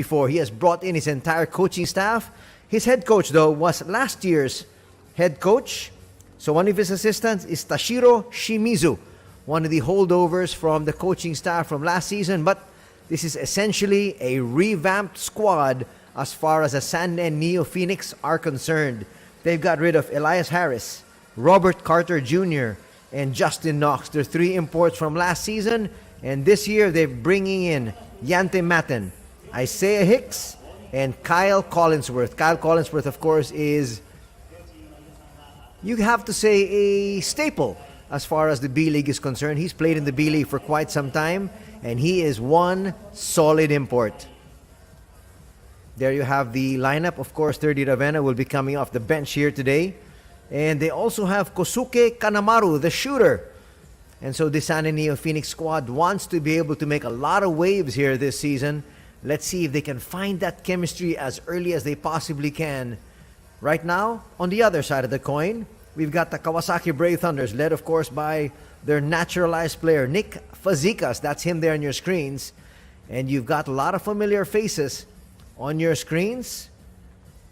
before. He has brought in his entire coaching staff. His head coach, though, was last year's head coach. So one of his assistants is Tashiro Shimizu, one of the holdovers from the coaching staff from last season. But this is essentially a revamped squad as far as the Sannen NEOPHOENIX are concerned. They've got rid of Elias Harris, Robert Carter Jr., and Justin Knox. They're 3 imports from last season. And this year, they're bringing in Yante Matten, Isaiah Hicks, and Kyle Collinsworth. Kyle Collinsworth, of course, is, you have to say, a staple as far as the B-League is concerned. He's played in the B-League for quite some time, and he is one solid import. There you have the lineup. Of course, 30 Ravenna will be coming off the bench here today. And they also have Kosuke Kanamaru, the shooter. And so this Sannen NEOPHOENIX squad wants to be able to make a lot of waves here this season. Let's see if they can find that chemistry as early as they possibly can. Right now, on the other side of the coin, we've got the Kawasaki Brave Thunders, led of course by their naturalized player, Nick Fazekas. That's him there on your screens. And you've got a lot of familiar faces on your screens.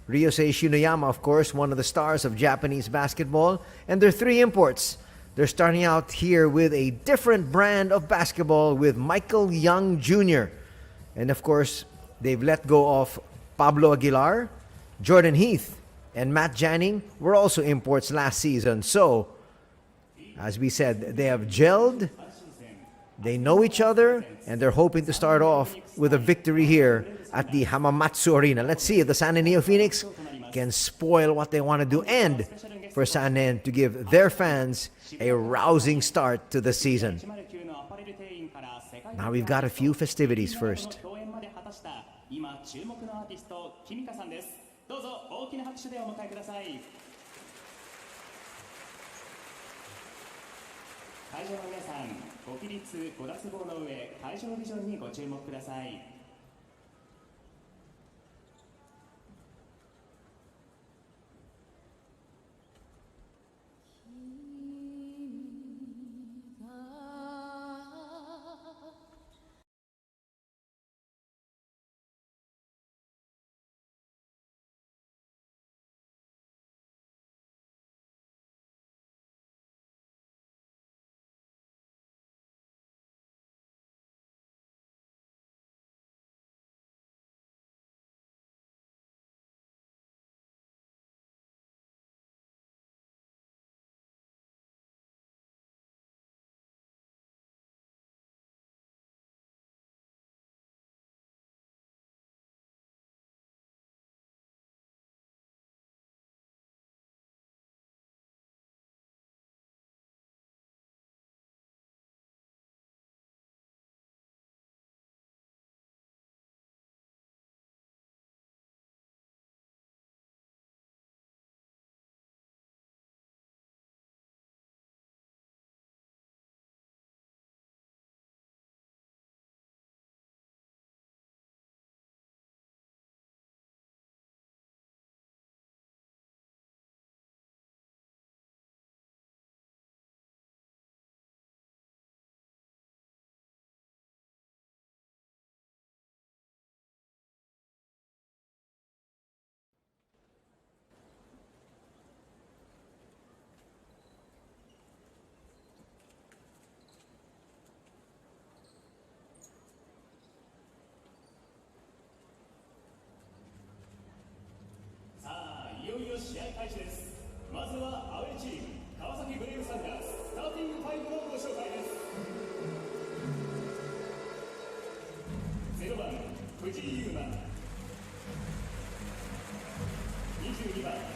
Ryusei Shinoyama, of course, one of the stars of Japanese basketball. And there are 3 imports. They're starting out here with a different brand of basketball with Michael Young Jr. And of course, they've let go of Pablo Aguilar, Jordan Heath, and Matt Janning were also imports last season. So, as we said, they have gelled, they know each other, and they're hoping to start off with a victory here at the Hamamatsu Arena. Let's see if the Sannen NEOPHOENIX can spoil what they want to do, and for Sannen to give their fans a rousing start to the season. Now we've got a few festivities first.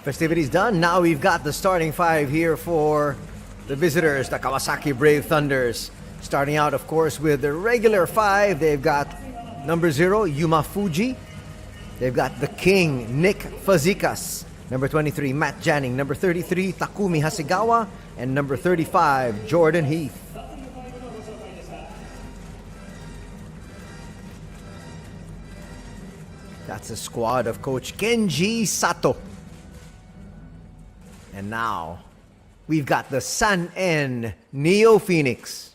Festivities done. Now we've got the starting 5 here for the visitors, the Kawasaki Brave Thunders. Starting out, of course, with the regular 5. They've got number 0, Yuma Fuji. They've got the King, Nick Fazekas. Number 23, Matt Janning. Number 33, Takumi Hasegawa. And number 35, Jordan Heath. That's a squad of Coach Kenji Sato. And now, we've got the Sannen NEOPHOENIX.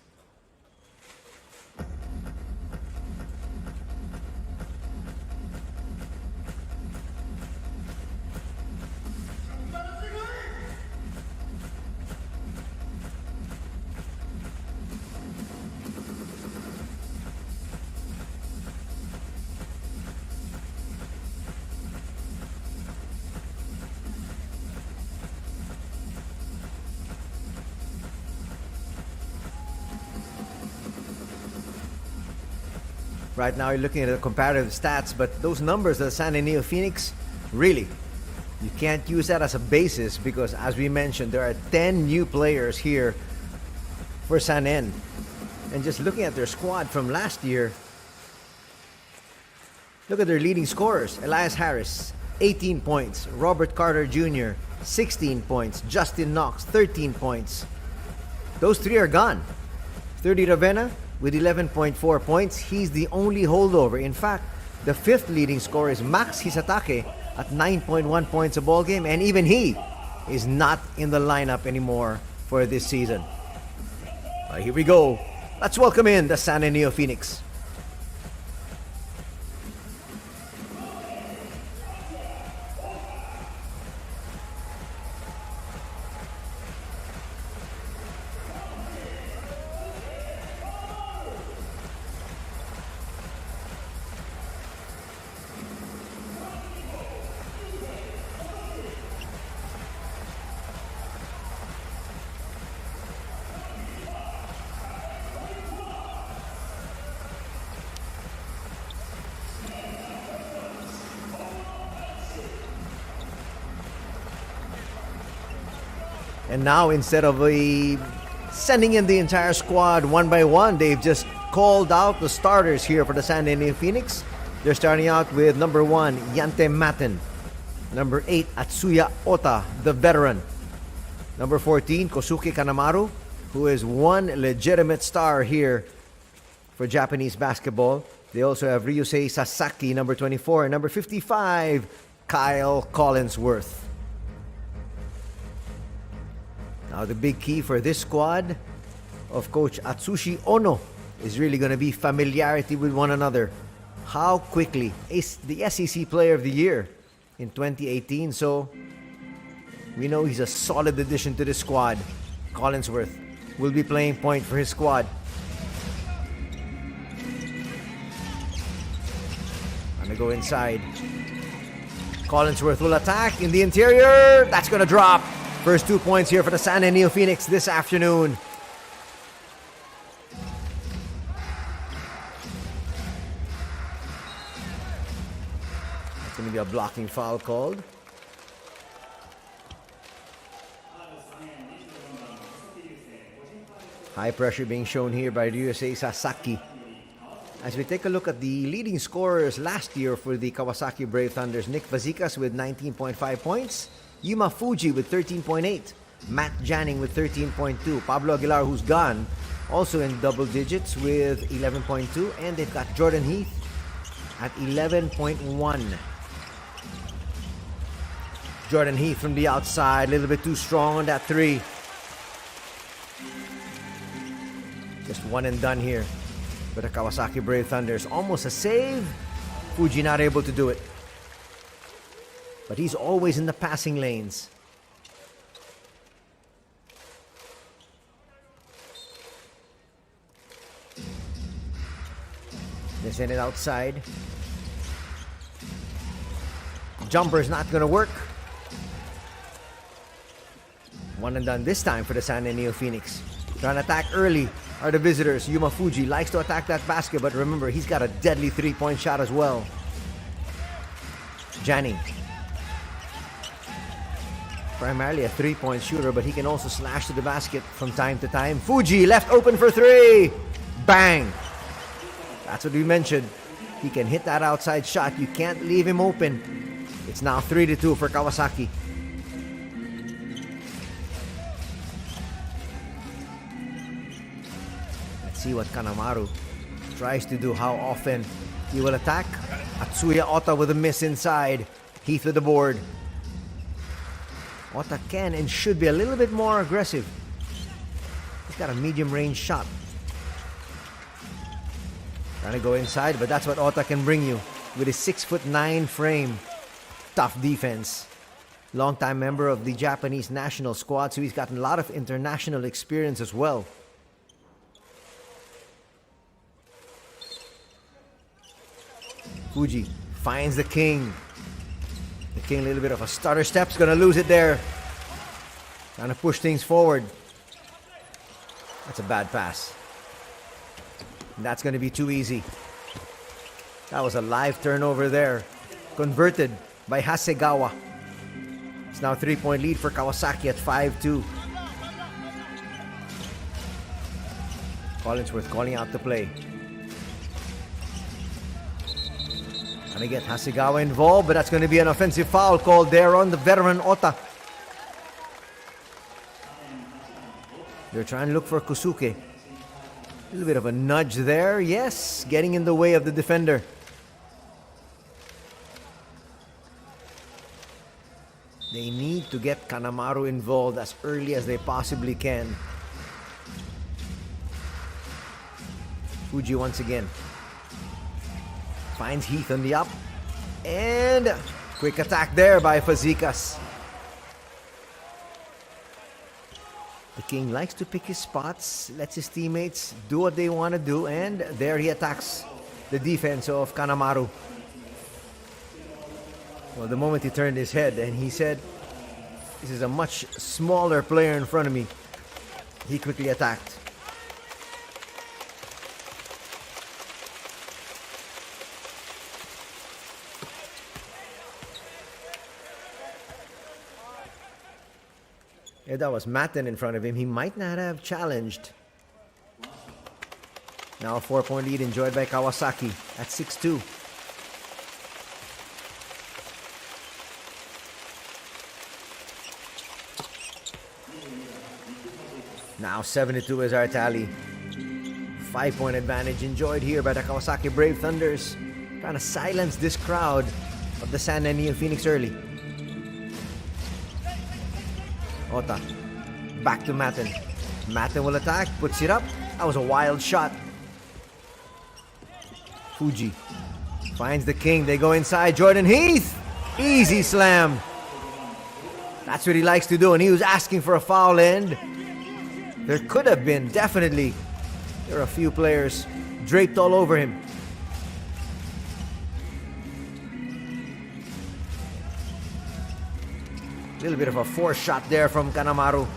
Right now you're looking at the comparative stats, but those numbers that San NEOPHOENIX, really, you can't use that as a basis because, as we mentioned, there are 10 new players here for San N. And just looking at their squad from last year, look at their leading scorers. Elias Harris, 18 points. Robert Carter Jr., 16 points. Justin Knox, 13 points. Those three are gone. 30 Ravenna with 11.4 points. He's the only holdover. In fact, the fifth leading scorer is Max Hisatake at 9.1 points a ball game, and even he is not in the lineup anymore for this season. Here we go. Let's welcome in the San NEOPHOENIX. And now, instead of sending in the entire squad one by one, they've just called out the starters here for the San NEOPHOENIX. They're starting out with number 1, Yante Maten. Number 8, Atsuya Ota, the veteran. Number 14, Kosuke Kanemaru, who is one legitimate star here for Japanese basketball. They also have Ryusei Sasaki, number 24, and number 55, Kyle Collinsworth. Now, the big key for this squad of Coach Atsushi Ono is really going to be familiarity with one another. How quickly is the SEC Player of the Year in 2018, so we know he's a solid addition to this squad. Collinsworth will be playing point for his squad. Gonna go inside. Collinsworth will attack in the interior. That's gonna drop. First 2 points here for the San NEOPHOENIX this afternoon. That's going to be a blocking foul called. High pressure being shown here by Ryusei Sasaki. As we take a look at the leading scorers last year for the Kawasaki Brave Thunders, Nick Vazikas with 19.5 points. Yuma Fuji with 13.8. Matt Janning with 13.2. Pablo Aguilar, who's gone, also in double digits with 11.2. And they've got Jordan Heath at 11.1. Jordan Heath from the outside, a little bit too strong on that three. Just one and done here for the Kawasaki Brave Thunders. Almost a save. Fuji not able to do it. But he's always in the passing lanes. They send it outside. Jumper's not going to work. One and done this time for the San NEOPHOENIX. Trying to attack early are the visitors. Yuma Fuji likes to attack that basket, but remember, he's got a deadly three-point shot as well. Janning. Primarily a three-point shooter, but he can also slash to the basket from time to time. Fuji left open for three. Bang! That's what we mentioned. He can hit that outside shot. You can't leave him open. It's now 3-2 for Kawasaki. Let's see what Kanemaru tries to do. How often he will attack. Atsuya Ota with a miss inside. Heath with the board. Ota can and should be a little bit more aggressive. He's got a medium range shot. Trying to go inside, but that's what Ota can bring you with his 6'9" frame. Tough defense. Longtime member of the Japanese national squad, so he's gotten a lot of international experience as well. Fuji finds the king. The king, a little bit of a stutter step, is going to lose it there. Trying to push things forward. That's a bad pass. And that's going to be too easy. That was a live turnover there. Converted by Hasegawa. It's now 3-point lead for Kawasaki at 5-2. Collinsworth calling out the play. Gonna get Hasegawa involved, but that's going to be an offensive foul called there on the veteran Ota. They're trying to look for Kosuke. A little bit of a nudge there. Yes, getting in the way of the defender. They need to get Kanemaru involved as early as they possibly can. Fuji once again. Finds Heath on the up. And quick attack there by Fazekas. The King likes to pick his spots, lets his teammates do what they want to do, and there he attacks the defense of Kanemaru. Well, the moment he turned his head and he said, "This is a much smaller player in front of me," he quickly attacked. If that was Matten in front of him, he might not have challenged. Now a 4-point lead enjoyed by Kawasaki at 6-2. Now 7-2 is our tally. 5-point advantage enjoyed here by the Kawasaki Brave Thunders. Trying to silence this crowd of the San NEOPHOENIX early. Ota. Back to Matten. Matten will attack. Puts it up. That was a wild shot. Fuji. Finds the King. They go inside. Jordan Heath. Easy slam. That's what he likes to do. And he was asking for a foul end. There could have been, definitely. There are a few players draped all over him. A little bit of a force shot there from Kanemaru.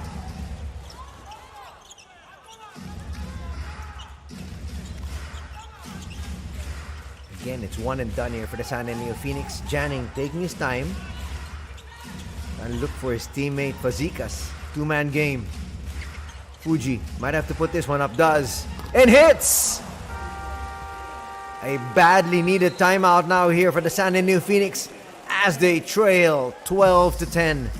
Again, it's one and done here for the San NEOPHOENIX. Janning taking his time and look for his teammate Fazekas. Two-man game. Fuji might have to put this one up. Does. And hits! A badly needed timeout now here for the San NEOPHOENIX as they trail 12-10.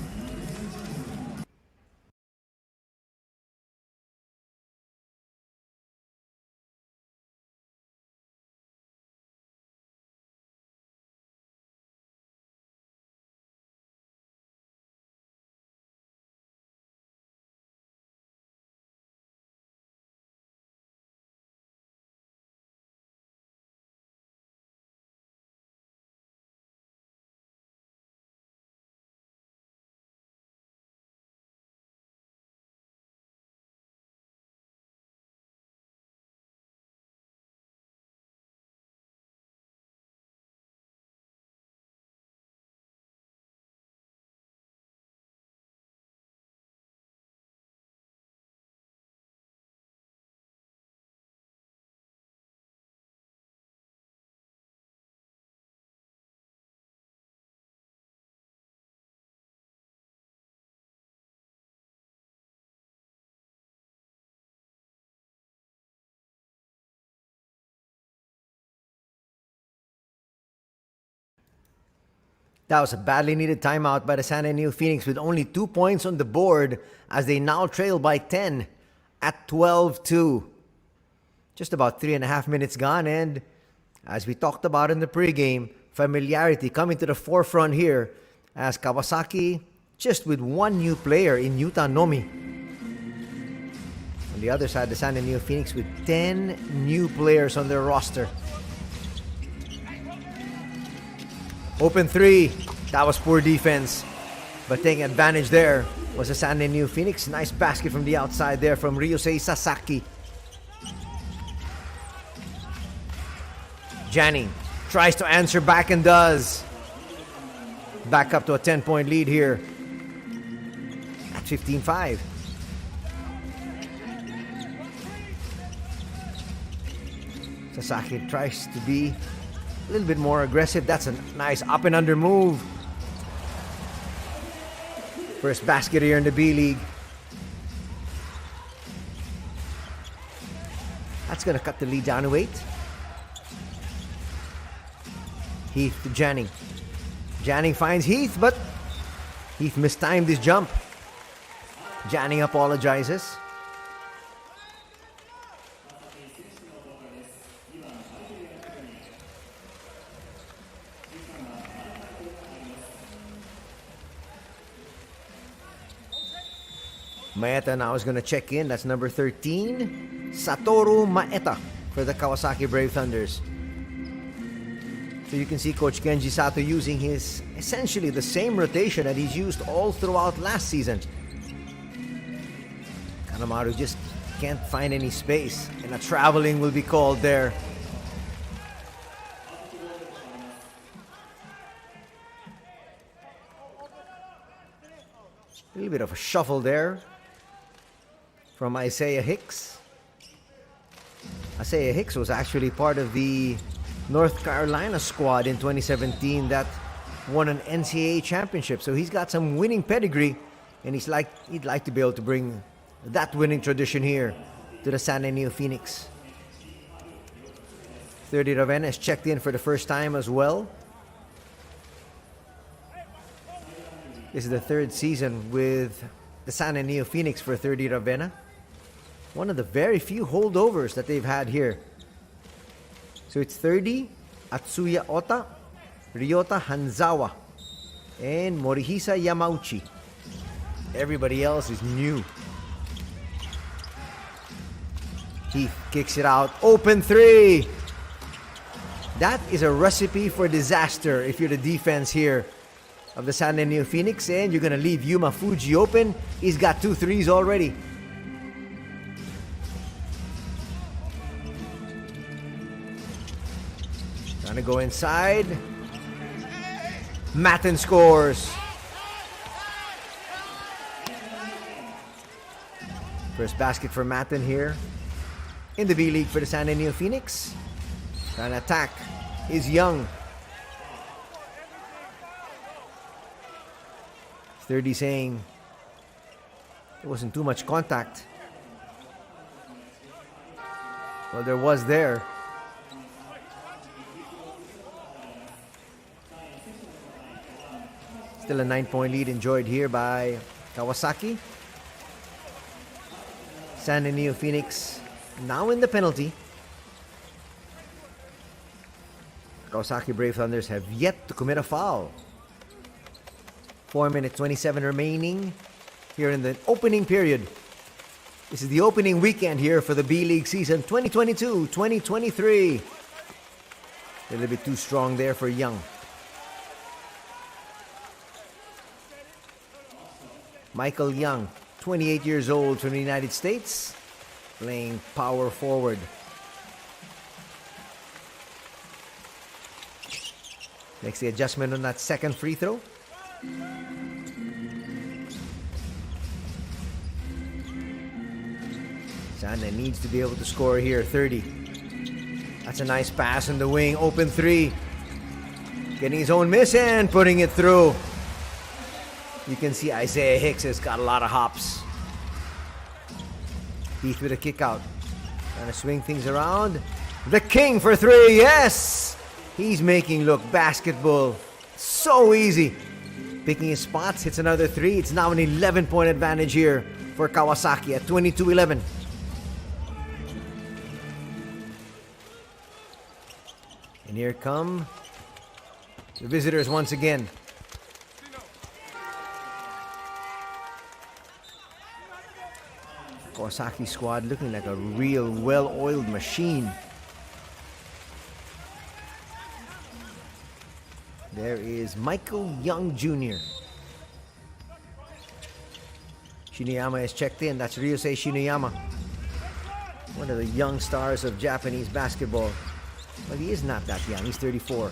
That was a badly needed timeout by the San NEOPHOENIX with only 2 points on the board as they now trail by 10 at 12-2. Just about 3.5 minutes gone, and as we talked about in the pregame, familiarity coming to the forefront here as Kawasaki just with one new player in Yuta Nomi. On the other side, the San NEOPHOENIX with 10 new players on their roster. Open three. That was poor defense. But taking advantage there was the San NEOPHOENIX. Nice basket from the outside there from Ryusei Sasaki. Janning tries to answer back and does. Back up to a 10-point lead here at 15-5. Sasaki tries to be a little bit more aggressive. That's a nice up and under move. First basket here in the B-League. That's going to cut the lead down to 8. Heath to Janning. Janning finds Heath, but Heath mistimed his jump. Janning apologizes. Maeta now is going to check in. That's number 13, Satoru Maeta for the Kawasaki Brave Thunders. So you can see Coach Kenji Sato using his essentially the same rotation that he's used all throughout last season. Kanemaru just can't find any space, and a traveling will be called there. A little bit of a shuffle there from Isaiah Hicks. Isaiah Hicks was actually part of the North Carolina squad in 2017 that won an NCAA championship. So he's got some winning pedigree, and he'd like to be able to bring that winning tradition here to the San NEOPHOENIX. 30 Ravenna is checked in for the first time as well. This is the third season with the San NEOPHOENIX for 30 Ravenna. One of the very few holdovers that they've had here. So it's 30, Atsuya Ota, Ryota Hanzawa, and Morihisa Yamauchi. Everybody else is new. Heath kicks it out. Open 3. That is a recipe for disaster if you're the defense here of the San NEOPHOENIX, and you're going to leave Yuma Fuji open. He's got 2 threes already. Trying to go inside. Matten scores. First basket for Matten here in the B-League for the San NEOPHOENIX. Trying to attack is Young. 30 saying there wasn't too much contact. Well, there was there. Still a 9-point lead enjoyed here by Kawasaki. San NEOPHOENIX now in the penalty. Kawasaki Brave Thunders have yet to commit a foul. 4 minutes 27 remaining here in the opening period. This is the opening weekend here for the B-League season 2022-2023. A little bit too strong there for Young. Michael Young, 28 years old, from the United States, playing power forward. Makes the adjustment on that second free throw. Sana needs to be able to score here. 30. That's a nice pass in the wing. Open 3. Getting his own miss and putting it through. You can see Isaiah Hicks has got a lot of hops. Heath with a kick out. Trying to swing things around. The king for 3. Yes! He's making look basketball so easy. Picking his spots, hits another 3. It's now an 11-point advantage here for Kawasaki at 22-11. And here come the visitors once again. Kawasaki squad looking like a real well-oiled machine. There is Michael Young Jr. Shiniyama is checked in. That's Ryusei Shiniyama. One of the young stars of Japanese basketball. Well, he is not that young. He's 34.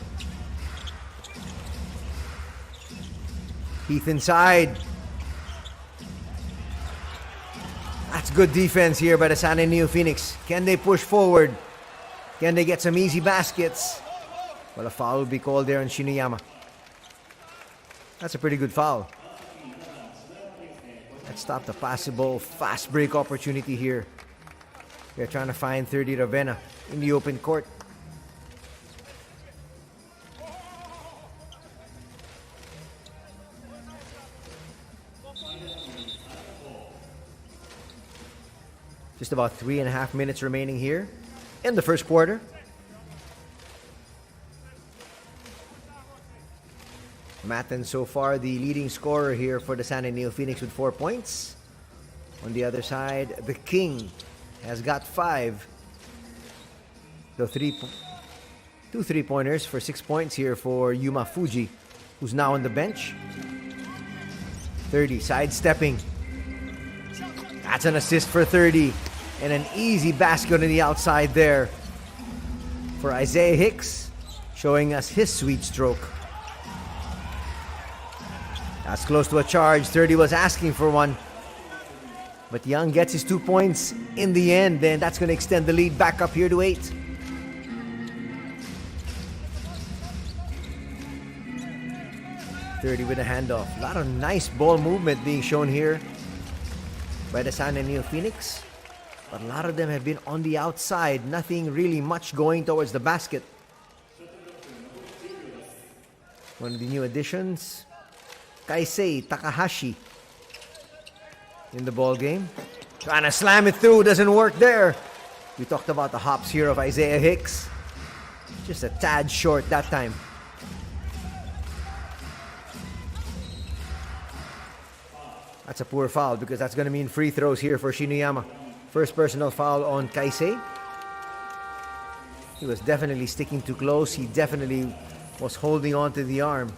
Heath inside. That's good defense here by the San NEOPHOENIX. Can they push forward? Can they get some easy baskets? Well, a foul will be called there on Shinuyama. That's a pretty good foul. That stopped a possible fast break opportunity here. They're trying to find 30 Ravenna in the open court. Just about 3.5 minutes remaining here in the first quarter. Matten so far the leading scorer here for the San NEOPHOENIX with 4 points. On the other side, the King has got 5. The 2 3-pointers for 6 points here for Yuma Fuji, who's now on the bench. 30 sidestepping. That's an assist for 30. And an easy basket on the outside there for Isaiah Hicks, showing us his sweet stroke. That's close to a charge. 30 was asking for one. But Young gets his 2 points in the end. Then that's going to extend the lead back up here to 8. .30 with a handoff. A lot of nice ball movement being shown here by the San NEOPHOENIX. But a lot of them have been on the outside. Nothing really much going towards the basket. One of the new additions, Kaisei Takahashi, in the ball game. Trying to slam it through. Doesn't work there. We talked about the hops here of Isaiah Hicks. Just a tad short that time. That's a poor foul because that's going to mean free throws here for Shinuyama. First personal foul on Kaisei. He was definitely sticking too close. He definitely was holding on to the arm.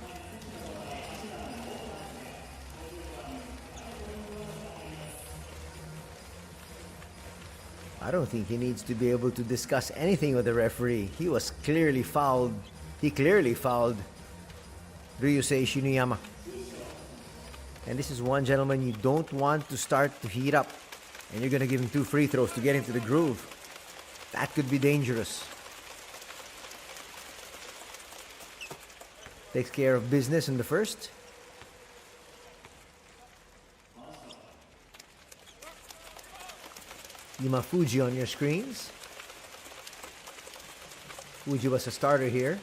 I don't think he needs to be able to discuss anything with the referee. He was clearly fouled. He clearly fouled Ryusei Shinuyama. And this is one gentleman you don't want to start to heat up. And you're going to give him 2 free throws to get into the groove. That could be dangerous. Takes care of business in the first. Yuma Fuji on your screens. Fuji was a starter here.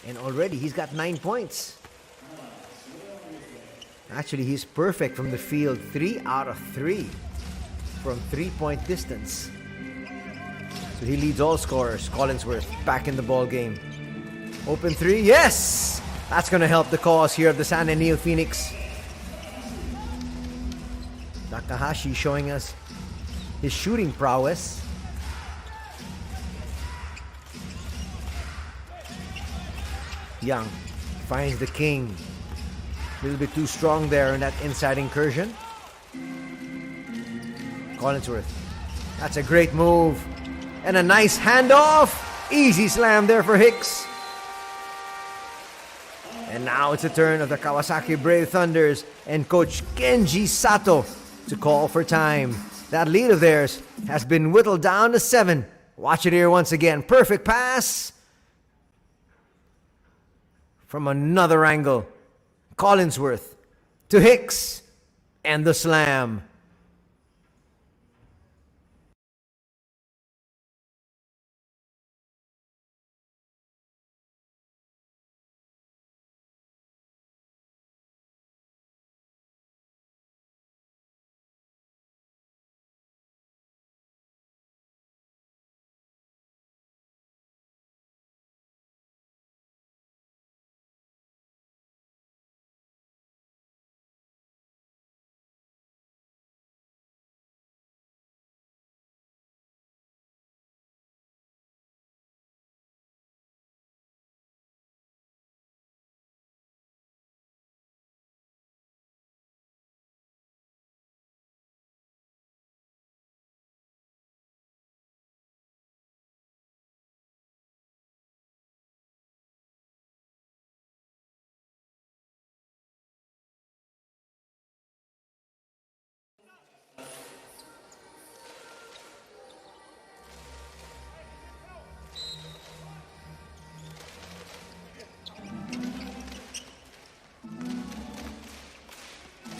And already he's got 9 points. Actually, he's perfect from the field. 3 out of 3 from 3-point distance. So he leads all scorers. Collinsworth back in the ball game. Open 3. Yes! That's going to help the cause here of the San NEOPHOENIX. Takahashi showing us his shooting prowess. Young finds the King. A little bit too strong there in that inside incursion. Collinsworth. That's a great move. And a nice handoff. Easy slam there for Hicks. And now it's the turn of the Kawasaki Brave Thunders and Coach Kenji Sato to call for time. That lead of theirs has been whittled down to 7. Watch it here once again. Perfect pass. From another angle. Collinsworth to Hicks and the slam.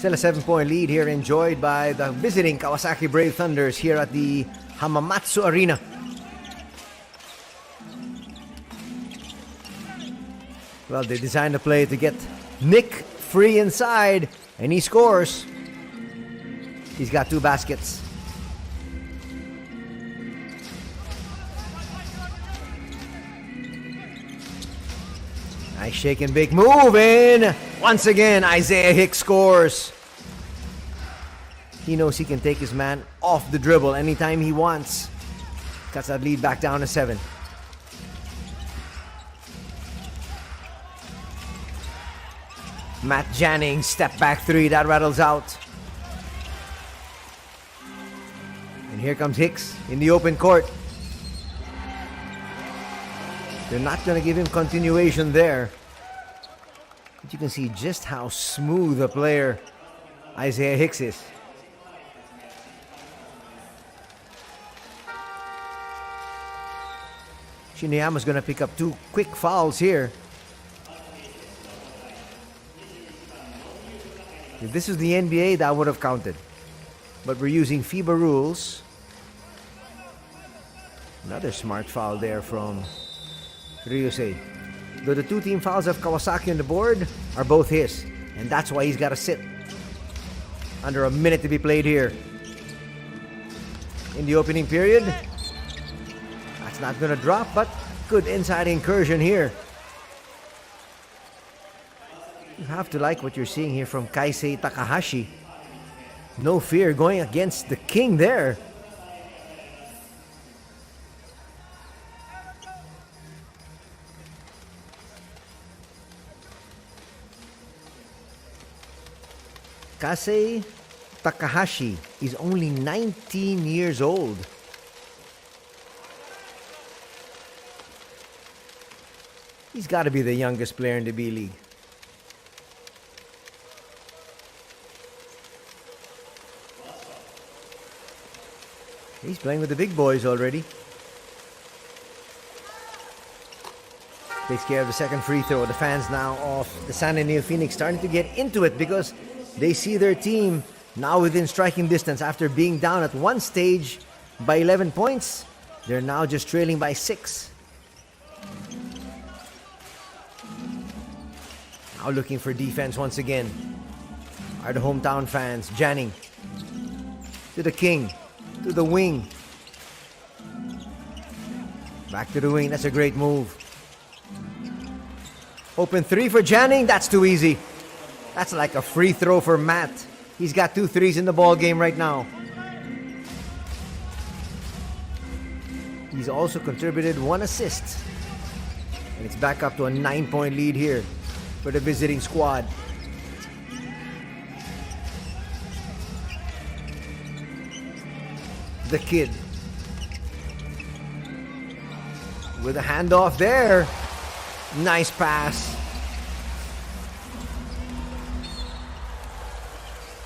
Still a 7-point lead here enjoyed by the visiting Kawasaki Brave Thunders here at the Hamamatsu Arena. Well, they designed the play to get Nick free inside, and he scores. He's got 2 baskets. Nice shake and bake move in. Once again, Isaiah Hicks scores. He knows he can take his man off the dribble anytime he wants. Cuts that lead back down to 7. Matt Jannings, step back 3, that rattles out. And here comes Hicks in the open court. They're not going to give him continuation there. But you can see just how smooth a player Isaiah Hicks is. Shiniyama's going to pick up 2 quick fouls here. If this is the NBA, that would have counted. But we're using FIBA rules. Another smart foul there from Ryusei. Though the 2 team fouls of Kawasaki on the board are both his. And that's why he's got to sit. Under a minute to be played here. In the opening period. That's not going to drop, but good inside incursion here. You have to like what you're seeing here from Kaisei Takahashi. No fear going against the king there. Kaisei Takahashi is only 19 years old. He's got to be the youngest player in the B.LEAGUE. He's playing with the big boys already. Takes care of the second free throw. The fans now of the San NEOPHOENIX starting to get into it because they see their team now within striking distance after being down at one stage by 11 points. They're now just trailing by 6. Now looking for defense once again are the hometown fans. Janning to the king, to the wing. Back to the wing. That's a great move. Open 3 for Janning. That's too easy. That's like a free throw for Matt. He's got 2 threes in the ball game right now. He's also contributed 1 assist. And it's back up to a 9-point lead here for the visiting squad. The kid. With a handoff there. Nice pass.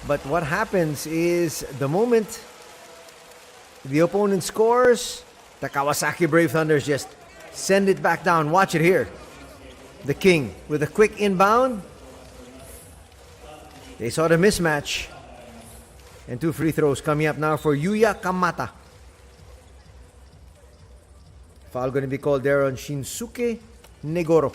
But what happens is the moment the opponent scores, the Kawasaki Brave Thunders just send it back down. Watch it here. The king with a quick inbound. They saw the mismatch. And 2 free throws coming up now for Yuya Kamata. Foul going to be called there on Shinsuke Negoro.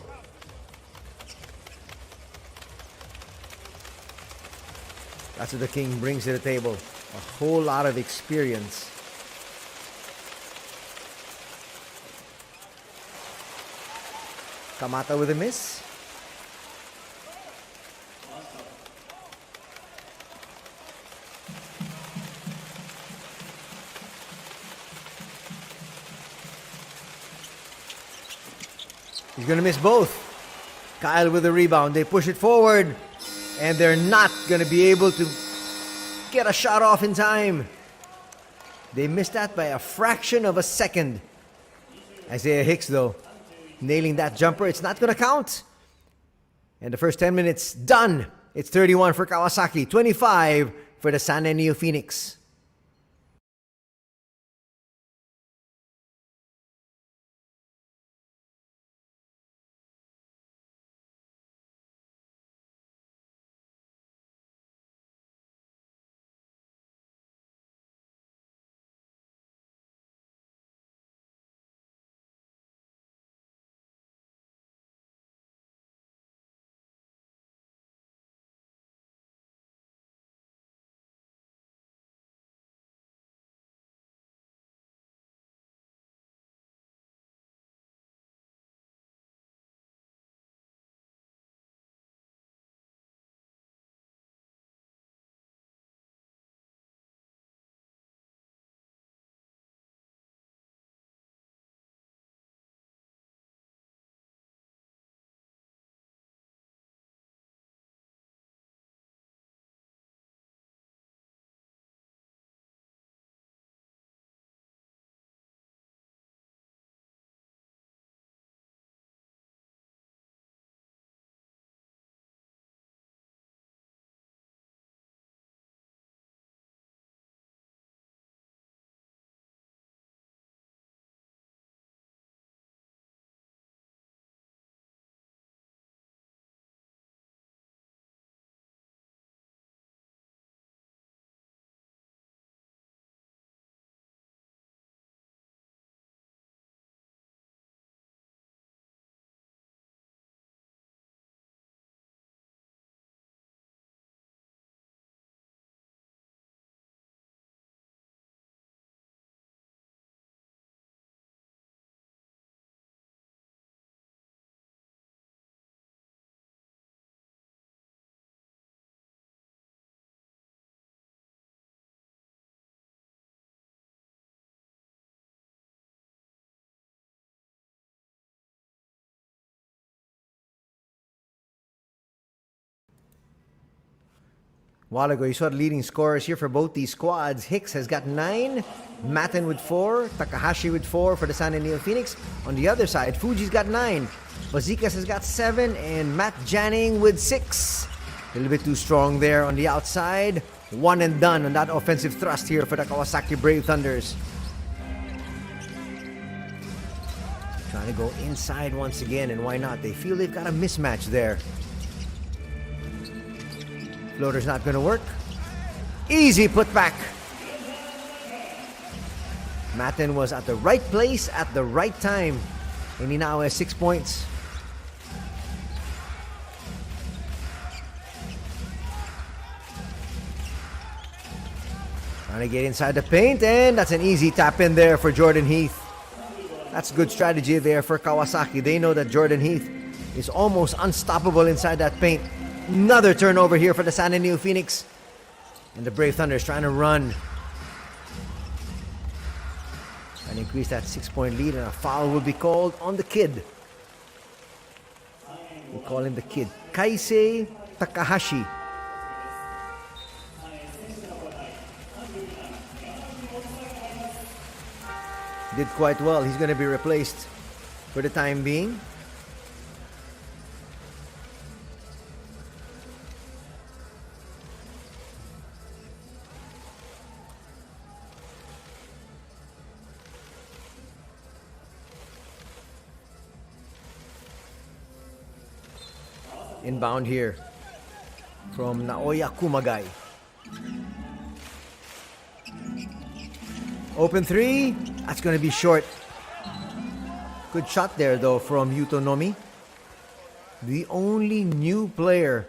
That's what the king brings to the table. A whole lot of experience. Kamata with a miss. He's going to miss both. Kyle with the rebound. They push it forward. And they're not going to be able to get a shot off in time. They missed that by a fraction of a second. Isaiah Hicks, though, nailing that jumper. It's not going to count. And the first 10 minutes done. It's 31 for Kawasaki, 25 for the San NEOPHOENIX. while ago, you saw the leading scorers here for both these squads. Hicks has got 9, Matten with 4, Takahashi with 4 for the San NEOPHOENIX. On the other side, Fuji's got 9, Bazikas has got 7, and Matt Janning with 6. A little bit too strong there on the outside. One and done on that offensive thrust here for the Kawasaki Brave Thunders. Trying to go inside once again, and why not? They feel they've got a mismatch there. Floater's not going to work. Easy putback. Matten was at the right place at the right time, and he now has 6 points. Trying to get inside the paint, and that's an easy tap in there for Jordan Heath. That's good strategy there for Kawasaki. They know that Jordan Heath is almost unstoppable inside that paint. Another turnover here for the San NEOPHOENIX. And the Brave Thunders trying to run and increase that 6-point lead, and a foul will be called on the kid. We call him the kid. Kaisei Takahashi. Did quite well. He's going to be replaced for the time being. Inbound here from Naoya Kumagai. Open 3. That's going to be short. Good shot there, though, from Yuto Nomi. The only new player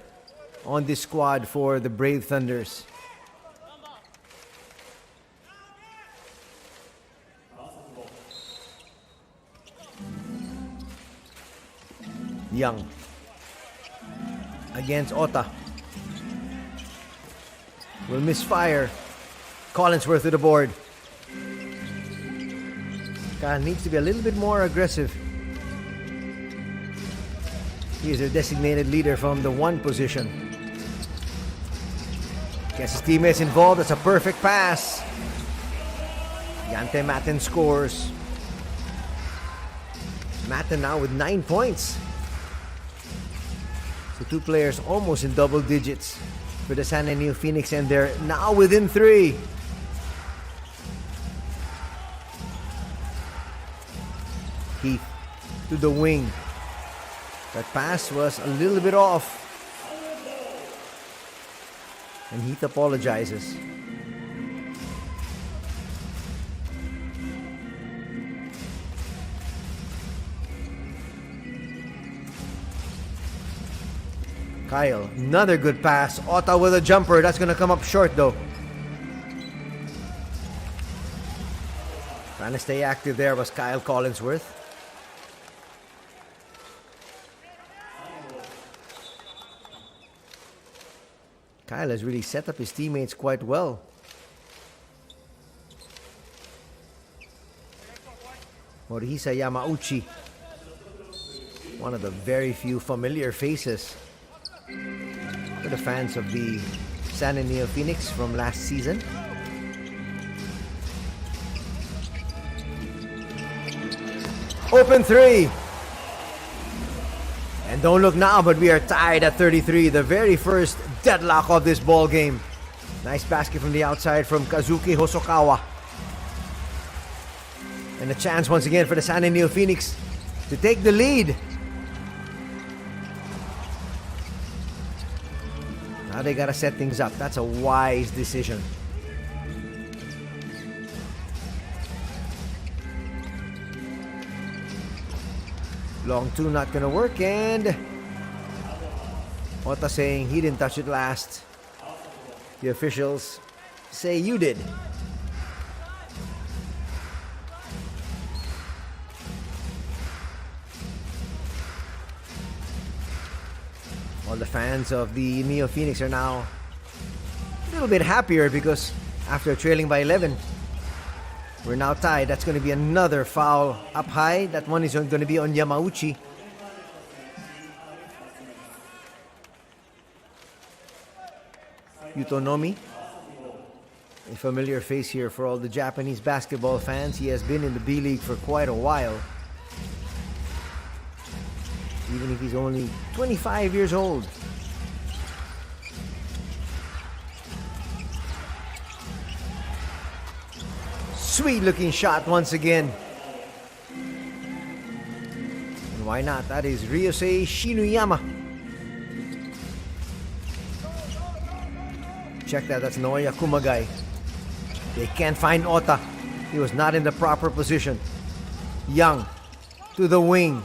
on this squad for the Brave Thunders. Young against Ota. Will misfire. Collinsworth to the board. Needs to be a little bit more aggressive. He is their designated leader from the 1 position. Gets his teammates involved. That's a perfect pass. Yante Matten scores. Matten now with 9 points. So 2 players almost in double digits for the San NEOPHOENIX, and they're now within 3. Heath to the wing. That pass was a little bit off, and Heath apologizes. Kyle, another good pass. Ota with a jumper. That's going to come up short, though. Trying to stay active there was Kyle Collinsworth. Kyle has really set up his teammates quite well. Morihisa Yamauchi, one of the very few familiar faces for the fans of the San NEOPHOENIX from last season. Open 3. And don't look now, but we are tied at 33. The very first deadlock of this ball game. Nice basket from the outside from Kazuki Hosokawa. And a chance once again for the San NEOPHOENIX to take the lead. Now they gotta set things up. That's a wise decision. Long 2 not gonna work, and Ota saying he didn't touch it last. The officials say you did. All the fans of the NEOPHOENIX are now a little bit happier because after trailing by 11, we're now tied. That's going to be another foul up high. That one is going to be on Yamauchi. Yutonomi. A familiar face here for all the Japanese basketball fans. He has been in the B-League for quite a while. Even if he's only 25 years old. Sweet looking shot once again. And why not? That is Ryusei Shinuyama. Check that, that's Naoya Kumagai. They can't find Ota. He was not in the proper position. Young to the wing.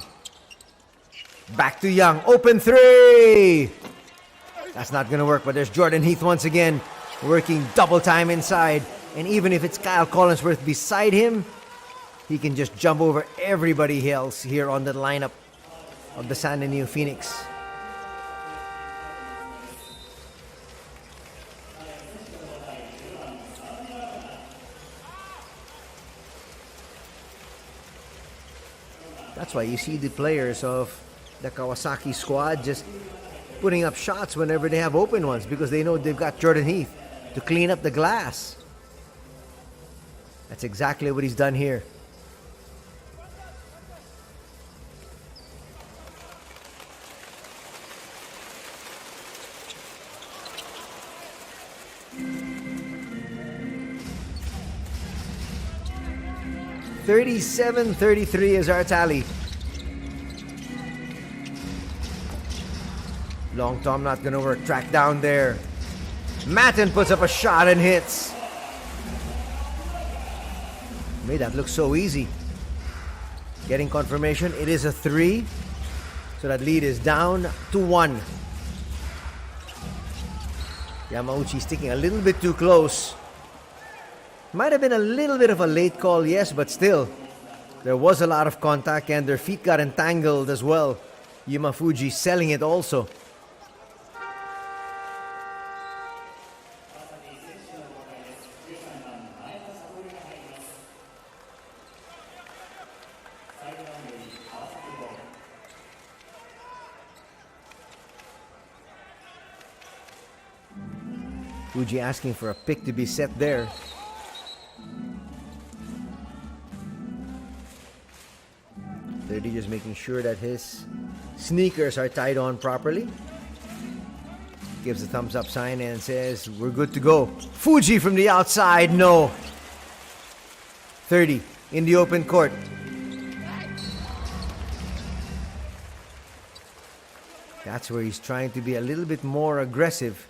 Back to Young. Open three. That's not going to work, but there's Jordan Heath once again. Working double time inside. And even if it's Kyle Collinsworth beside him, he can just jump over everybody else here on the lineup of the San NEOPHOENIX. That's why you see the players of the Kawasaki squad just putting up shots whenever they have open ones, because they know they've got Jordan Heath to clean up the glass. That's exactly what he's done here. $37-33 is our tally. Long Tom not gonna work. Track down there. Matten puts up a shot and hits. Made that look so easy. Getting confirmation. It is a 3. So that lead is down to 1. Yamauchi sticking a little bit too close. Might have been a little bit of a late call, yes, but still. There was a lot of contact and their feet got entangled as well. Yumafuji selling it also. Fuji asking for a pick to be set there. Thirty just making sure that his sneakers are tied on properly. Gives the thumbs up sign and says, we're good to go. Fuji from the outside, no. 30 in the open court. That's where he's trying to be a little bit more aggressive.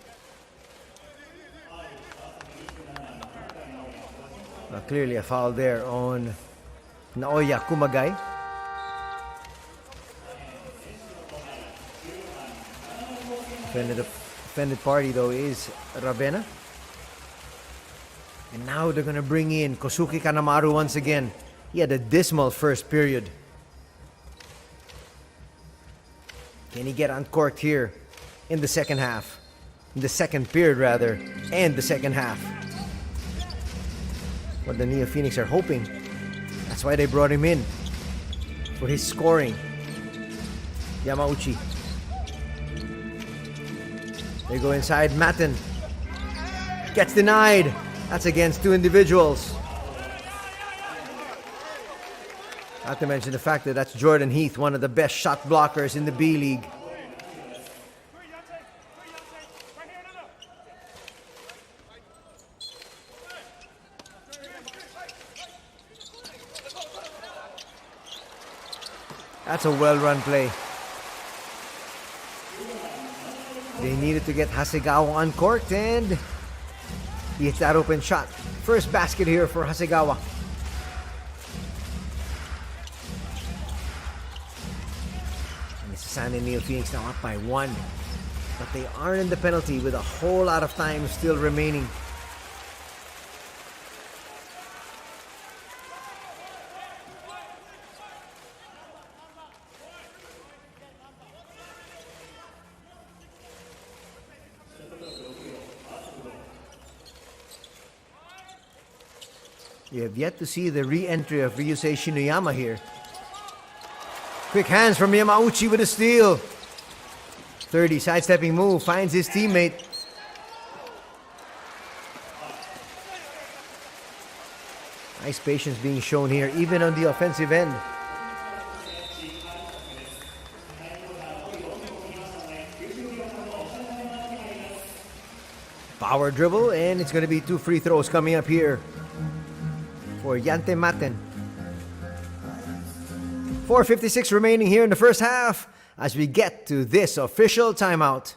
Clearly a foul there on Naoya Kumagai. Offended party though is Ravenna. And now they're going to bring in Kosuke Kanemaru once again. He had a dismal first period. Can he get uncorked here in the second half? In the second period rather, and the second half. What the NEOPHOENIX are hoping. That's why they brought him in. For his scoring. Yamauchi. They go inside. Matten. Gets denied. That's against 2 individuals. Not to mention the fact that that's Jordan Heath, one of the best shot blockers in the B-League. That's a well-run play. They needed to get Hasegawa uncorked and he hits that open shot. First basket here for Hasegawa. And it's San NEOPHOENIX now up by 1. But they aren't in the penalty with a whole lot of time still remaining. You have yet to see the re-entry of Ryusei Shinuyama here. Quick hands from Yamauchi with a steal. 30, sidestepping move, finds his teammate. Nice patience being shown here, even on the offensive end. Power dribble, and it's going to be 2 free throws coming up here for Yante Maten. 4:56 remaining here in the first half as we get to this official timeout.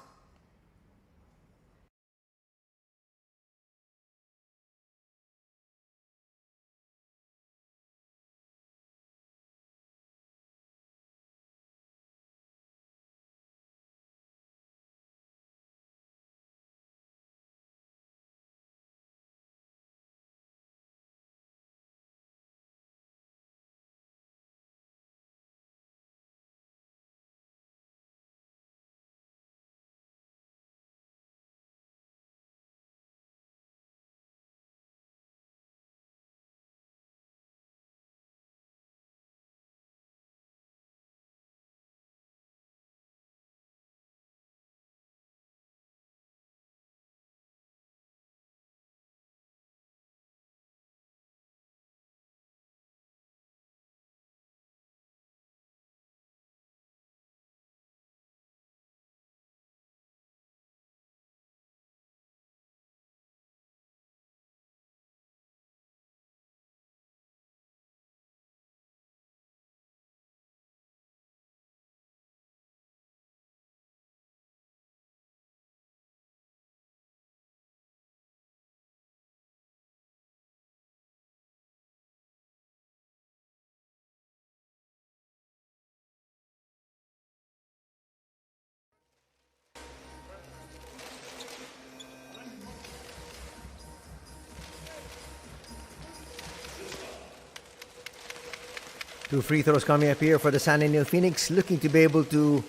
Two free throws coming up here for the San NEOPHOENIX, looking to be able to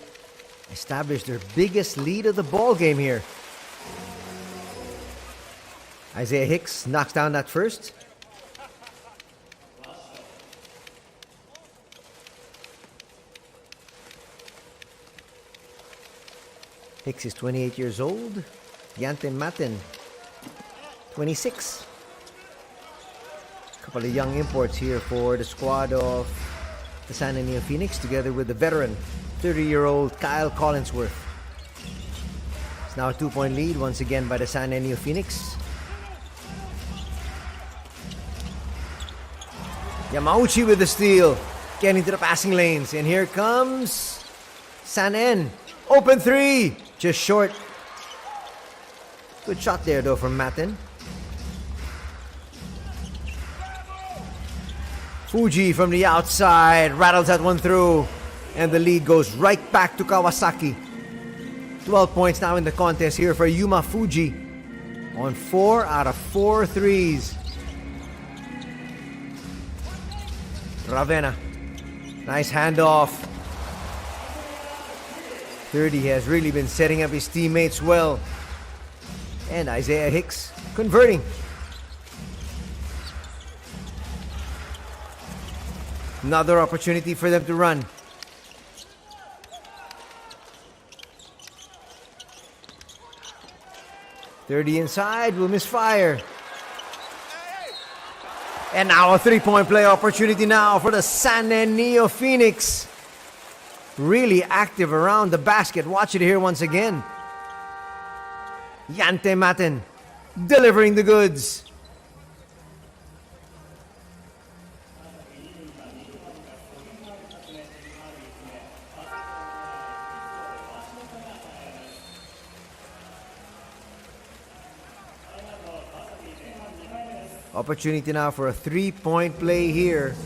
establish their biggest lead of the ball game here. Isaiah Hicks knocks down that first. Hicks is 28 years old. Yante Maten, 26. Couple of young imports here for the squad of the San NEOPHOENIX, together with the veteran 30-year-old Kyle Collinsworth. It's now a 2-point lead once again by the San NEOPHOENIX. Yamauchi with the steal, getting to the passing lanes, and here comes San N. Open three, just short. Good shot there though from Maten. Fuji from the outside rattles that one through, and the lead goes right back to Kawasaki. 12 points now in the contest here for Yuma Fuji on 4 out of 4 threes. Ravenna, nice handoff. 30 has really been setting up his teammates well. And Isaiah Hicks converting. Another opportunity for them to run. .30 inside, will misfire. And now a 3-point play opportunity now for the San NEOPHOENIX. Really active around the basket. Watch it here once again. Yante Maten delivering the goods. Opportunity now for a 3-point play here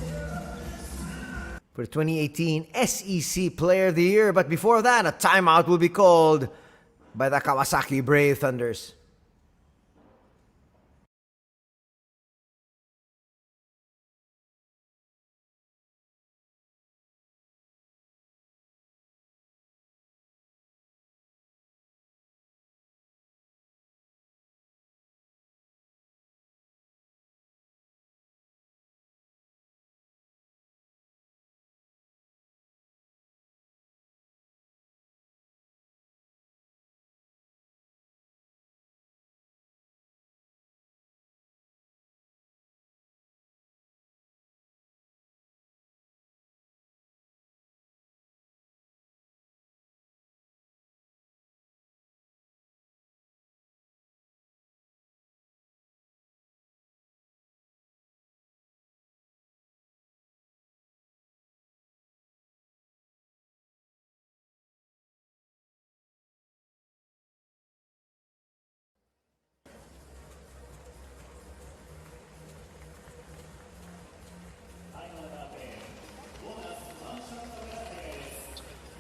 for the 2018 SEC Player of the Year. But before that, a timeout will be called by the Kawasaki Brave Thunders.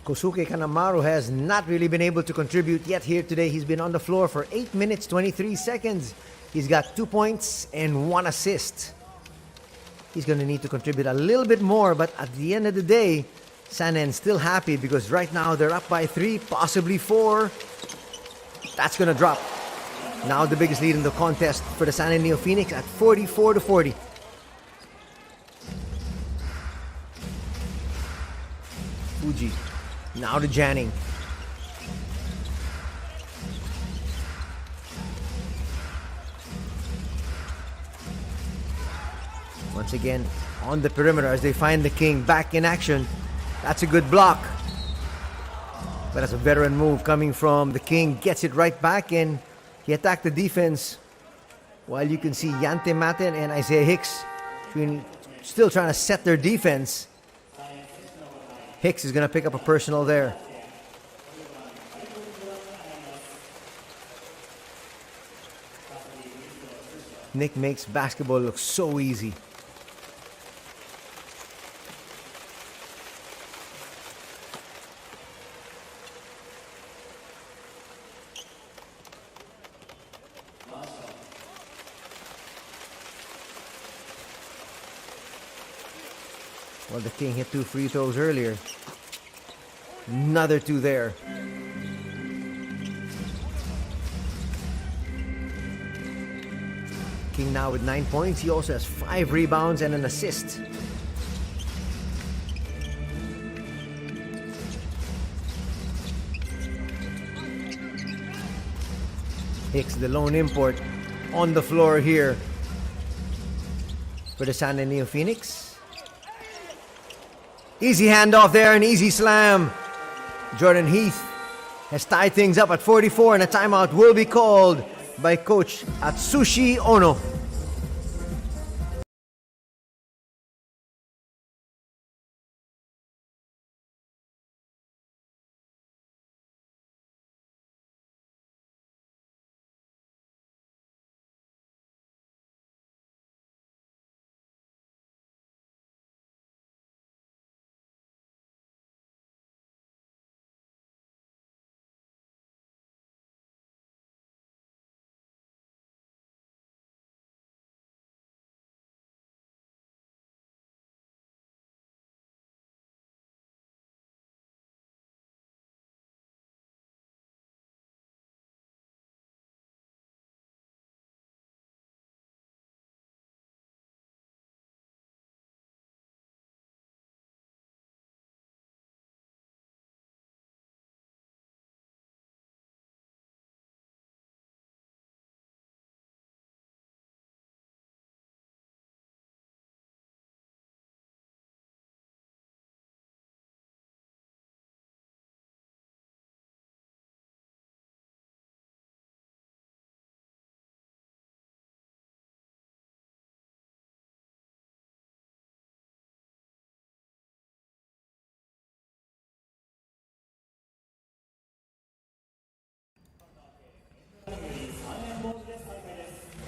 Kosuke Kanemaru has not really been able to contribute yet here today. He's been on the floor for 8 minutes, 23 seconds. He's got 2 points and 1 assist. He's going to need to contribute a little bit more, but at the end of the day, Sanen's still happy because right now they're up by 3, possibly 4. That's going to drop. Now the biggest lead in the contest for the Sanen NEOPHOENIX at 44-40. Fuji. Now to Janning. Once again, on the perimeter as they find the king back in action. That's a good block. But that's a veteran move coming from the king. Gets it right back and he attacked the defense. While you can see Yante Maten and Isaiah Hicks still trying to set their defense. Hicks is going to pick up a personal there. Nick makes basketball look so easy. Well, the king hit 2 free throws earlier. Another 2 there. King now with 9 points. He also has 5 rebounds and an assist. Hicks, the lone import, on the floor here for the Sanen NEOPHOENIX. Easy handoff there, an easy slam. Jordan Heath has tied things up at 44 and a timeout will be called by Coach Atsushi Ono.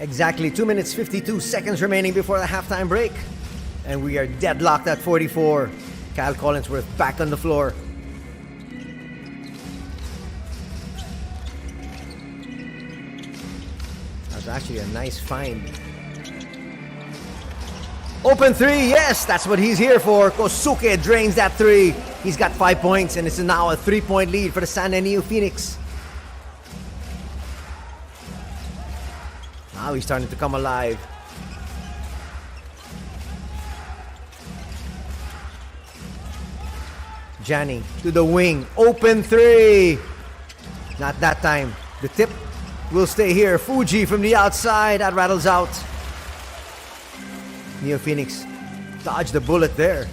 Exactly 2 minutes 52 seconds remaining before the halftime break. And we are deadlocked at 44. Kyle Collinsworth back on the floor. That's actually a nice find. Open 3, yes, that's what he's here for. Kosuke drains that 3. He's got 5 points and it's now a 3-point lead for the Sanen NEOPHOENIX. Now he's starting to come alive. Janning to the wing. Open 3. Not that time. The tip will stay here. Fuji from the outside. That rattles out. NEOPHOENIX dodged the bullet there.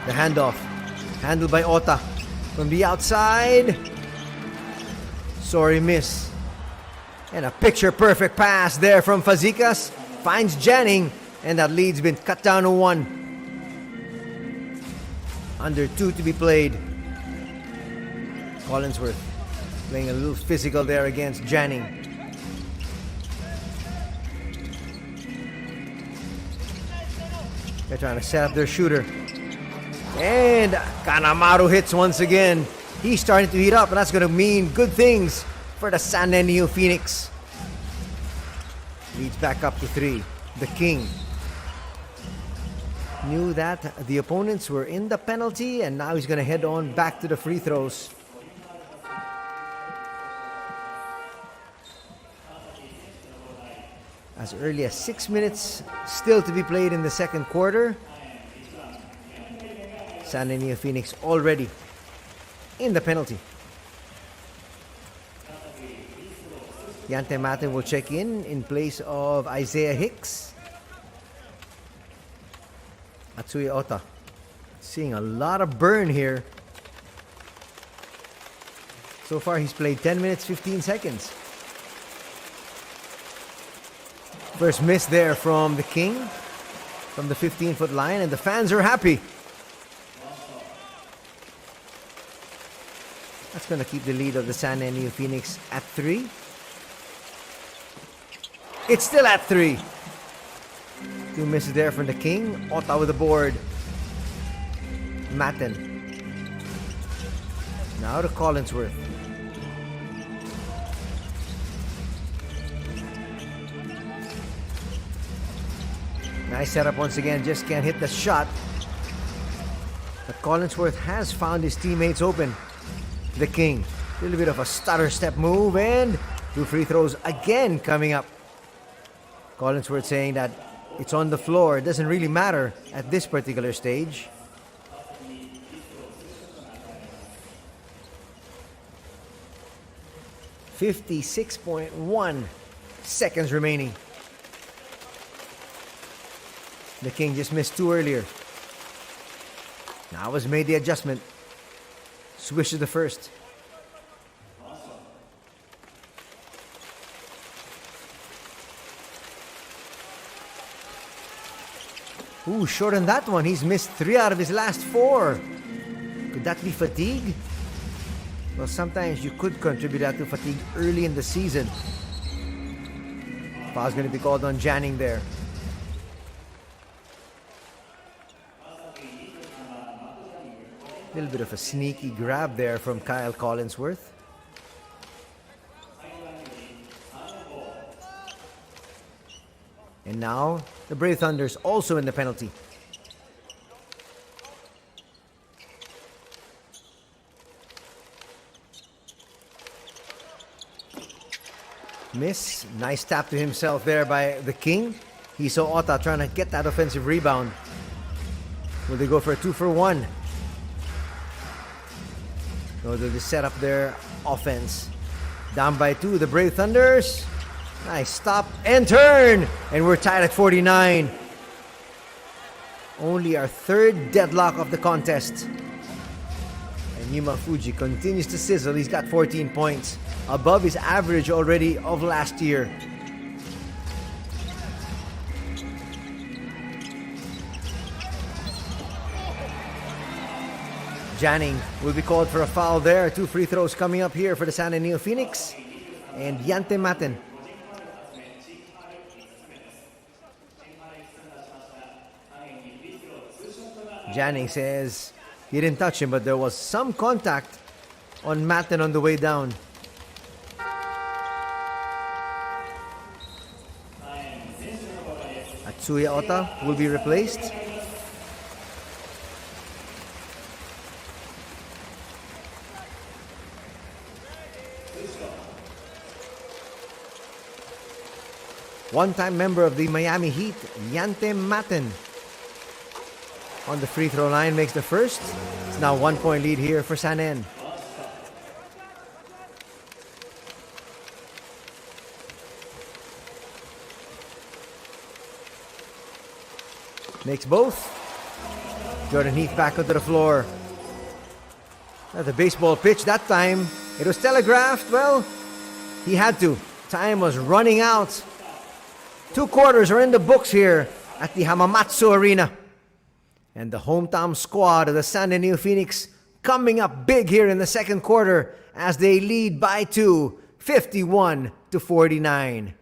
The handoff. Handled by Ota. From the outside. Sorry miss. And a picture-perfect pass there from Fazekas. Finds Janning. And that lead's been cut down to 1. Under 2 to be played. Collinsworth playing a little physical there against Janning. They're trying to set up their shooter. And Kanamaru hits once again. He's starting to heat up, and that's going to mean good things for the Sanen NEOPHOENIX. Leads back up to 3. The King knew that the opponents were in the penalty, and now he's going to head on back to the free throws. As early as 6 minutes still to be played in the second quarter. Sanen NEOPHOENIX already in the penalty. Yante Maten will check in place of Isaiah Hicks. Atsuya Ota seeing a lot of burn here. So far he's played 10 minutes 15 seconds. First miss there from the King from the 15-foot line, and the fans are happy. That's going to keep the lead of the Sanen NEOPHOENIX at 3. It's still at 3. 2 misses there from the King. Ota with the board. Maten. Now to Collinsworth. Nice setup once again. Just can't hit the shot. But Collinsworth has found his teammates open. The King. A little bit of a stutter step move, and 2 free throws again coming up. Collinsworth saying that it's on the floor. It doesn't really matter at this particular stage. .1 seconds remaining. The King just missed 2 earlier. Now has made the adjustment. Swish to the first. Ooh, short on that one. He's missed 3 out of his last 4. Could that be fatigue? Well, sometimes you could contribute that to fatigue early in the season. Foul's going to be called on Janning there. A little bit of a sneaky grab there from Kyle Collinsworth. And now, the Brave Thunder's also in the penalty. Miss. Nice tap to himself there by the King. He saw Ota trying to get that offensive rebound. Will they go for a 2-for-1? So they'll just set up their offense. Down by 2, the Brave Thunders. Nice stop and turn. And we're tied at 49. Only our 3rd deadlock of the contest. And Yuma Fuji continues to sizzle. He's got 14 points. Above his average already of last year. Janning will be called for a foul there. 2 free throws coming up here for the Sanen NEOPHOENIX. And Yante Maten. Janning says he didn't touch him, but there was some contact on Maten on the way down. Atsuya Ota will be replaced. One-time member of the Miami Heat, Yante Maten, on the free throw line makes the first. It's now 1-point lead here for Sanen. Makes both. Jordan Heath back onto the floor. At the baseball pitch that time. It was telegraphed. Well, he had to. Time was running out. 2 quarters are in the books here at the Hamamatsu Arena. And the hometown squad of the Sanen NEOPHOENIX coming up big here in the second quarter as they lead by 2, 51-49.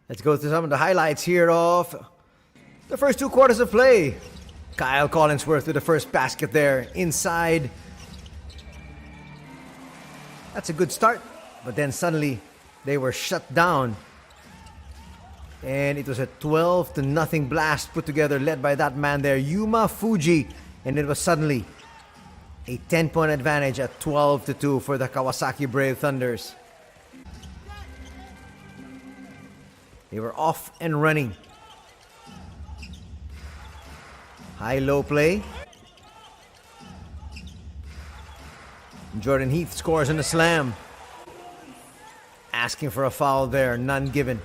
Let's go through some of the highlights here of the first 2 quarters of play. Kyle Collinsworth with the first basket there inside. That's a good start, but then suddenly they were shut down. And it was a 12-0 blast put together, led by that man there, Yuma Fuji. And it was suddenly a 10-point advantage at 12-2 for the Kawasaki Brave Thunders. They were off and running. High-low play. Jordan Heath scores on a slam. Asking for a foul there, none given.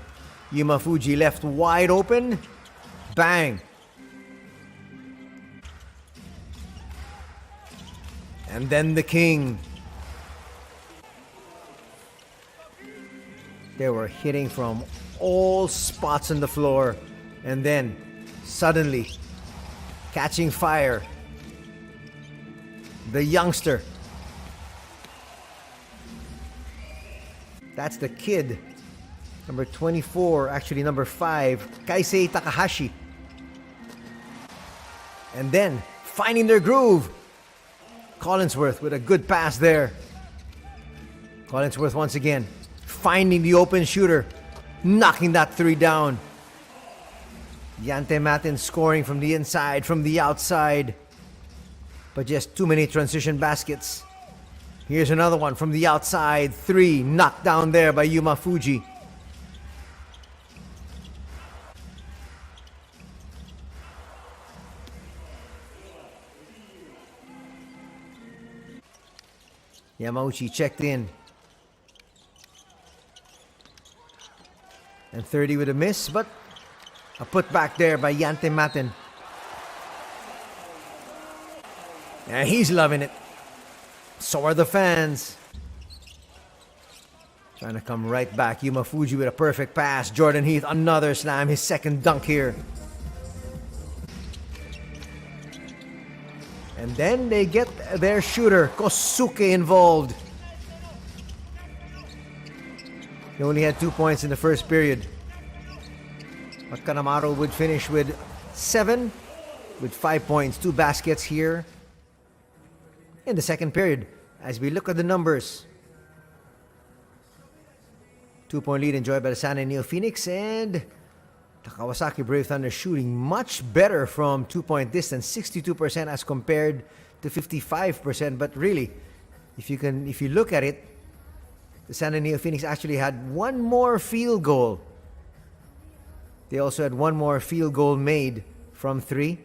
Yuma Fuji left wide open. Bang. And then the king. They were hitting from all spots on the floor. And then, suddenly, catching fire. The youngster. That's the kid. Number 24, actually number 5, Kaisei Takahashi. And then, finding their groove. Collinsworth with a good pass there. Collinsworth once again, finding the open shooter. Knocking that 3 down. Yante Matin scoring from the inside, from the outside. But just too many transition baskets. Here's another one from the outside. 3 knocked down there by Yuma Fuji. Yamauchi checked in. And 30 with a miss, but a putback there by Yante Matin. And he's loving it. So are the fans. Trying to come right back. Yuma Fuji with a perfect pass. Jordan Heath, another slam. His second dunk here. And then they get their shooter, Kosuke, involved. He only had 2 points in the first period. But Kanemaru would finish with 7, with 5 points, 2 baskets here in the second period. As we look at the numbers, 2-point lead enjoyed by the San NEOPHOENIX, and the Kawasaki Brave Thunder shooting much better from 2-point distance, 62% as compared to 55%. But really, if you look at it, the San NEOPHOENIX actually had 1 more field goal. They also had 1 more field goal made from 3.